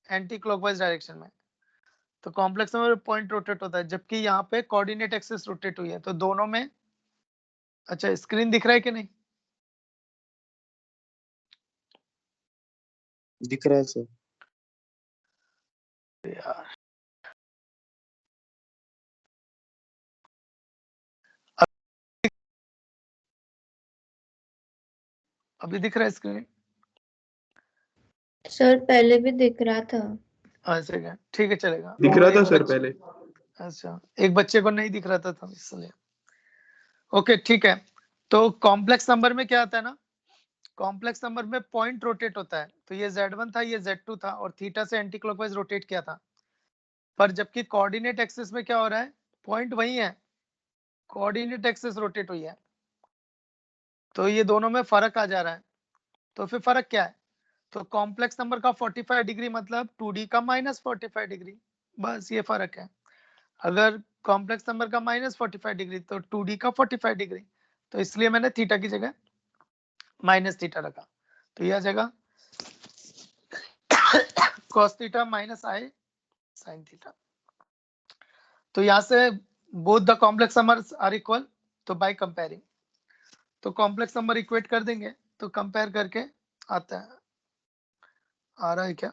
एंटी क्लॉकवाइज डायरेक्शन में, तो कॉम्प्लेक्स नंबर में पॉइंट रोटेट होता है, जबकि यहाँ पे कोऑर्डिनेट एक्सिस रोटेट हुई है, तो दोनों में। अच्छा स्क्रीन दिख रहा है कि नहीं? दिख रहा है सर। यार अभी दिख रहा है स्क्रीन? सर पहले भी दिख रहा था। अच्छा क्या, ठीक है चलेगा। दिख रहा था सर पहले। अच्छा एक बच्चे को नहीं दिख रहा था इसलिए, ओके ठीक है। तो कॉम्प्लेक्स नंबर में क्या आता है ना, कॉम्प्लेक्स नंबर में पॉइंट रोटेट होता है, तो ये z1 था ये z2 था और थीटा से एंटी क्लॉकवाइज रोटेट किया था। पर जबकि कोऑर्डिनेट एक्सिस में क्या हो रहा है, पॉइंट वही है, कोऑर्डिनेट एक्सिस रोटेट हुई है, तो ये दोनों में फर्क आ जा रहा है। तो फिर फर्क क्या है, तो कॉम्प्लेक्स नंबर का 45 डिग्री मतलब 2D का माइनस 45 डिग्री, बस ये फर्क है। अगर कॉम्प्लेक्स नंबर का -45 डिग्री, तो 2D का 45 डिग्री, तो इसलिए मैंने थीटा की जगह माइनस थीटा रखा। तो यह आ जाएगा cos theta minus i sin theta. तो यहाँ से both the complex numbers are equal, तो बाय कंपेयरिंग, तो कॉम्प्लेक्स नंबर इक्वेट कर देंगे, तो कंपेयर करके आता है, आ रहा है क्या?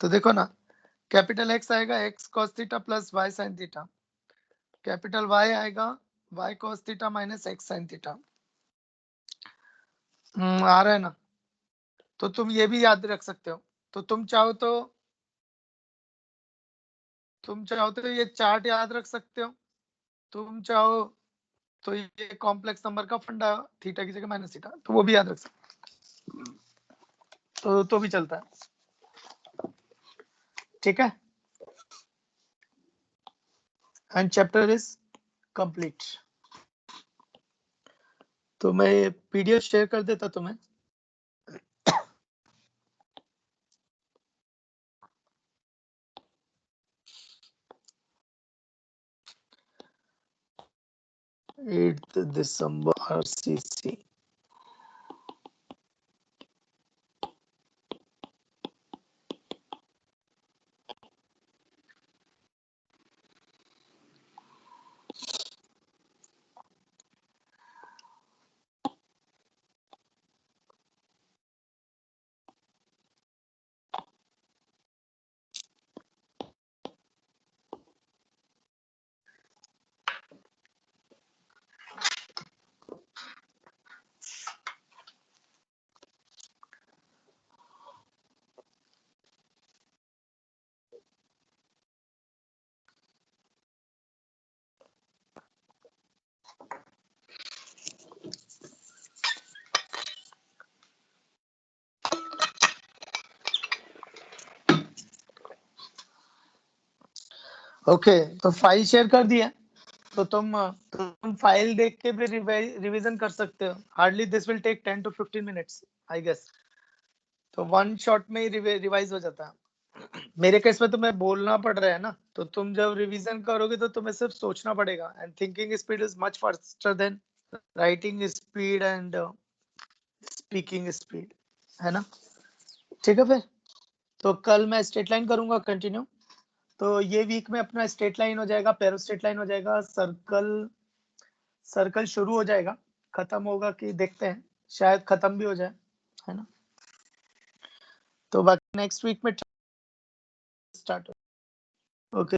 तो देखो ना, कैपिटल X आएगा x cos theta plus y sin theta, capital Y आएगा y cos theta minus x sin theta. आ रहा है ना? तो तुम ये भी याद रख सकते हो। तो तुम चाहो तो ये चार्ट याद रख सकते हो, तुम चाहो तो ये कॉम्प्लेक्स नंबर का फंडा थीटा की जगह माइनस थीटा, तो वो भी याद रख सकते हो, तो भी चलता है। ठीक है, एंड चैप्टर इज कंप्लीट। तो मैं PDF शेयर कर देता तुम्हें। December RCC। ओके, तो फाइल शेयर कर दिया, तो तुम फाइल देख के भी रिवीजन कर सकते हो। Hardly this will take 10 to 15 minutes I guess, तो वन शॉट में ही रिवाइज हो जाता है। मेरे केस में तुम्हें बोलना पड़ रहा है ना, तो तुम जब रिवीजन करोगे तो तुम्हें सिर्फ सोचना पड़ेगा, and thinking speed is much faster than writing speed and speaking speed, है ना? ठीक है, फिर तो कल मैं स्ट्रेट लाइन करूंगा कंटिन्यू। तो ये वीक में अपना स्ट्रेट लाइन हो जाएगा, पैरो स्ट्रेट लाइन हो जाएगा, सर्कल शुरू हो जाएगा, खत्म होगा कि देखते हैं, शायद खत्म भी हो जाए, है ना? तो बाकी नेक्स्ट वीक में स्टार्ट हो। ओके।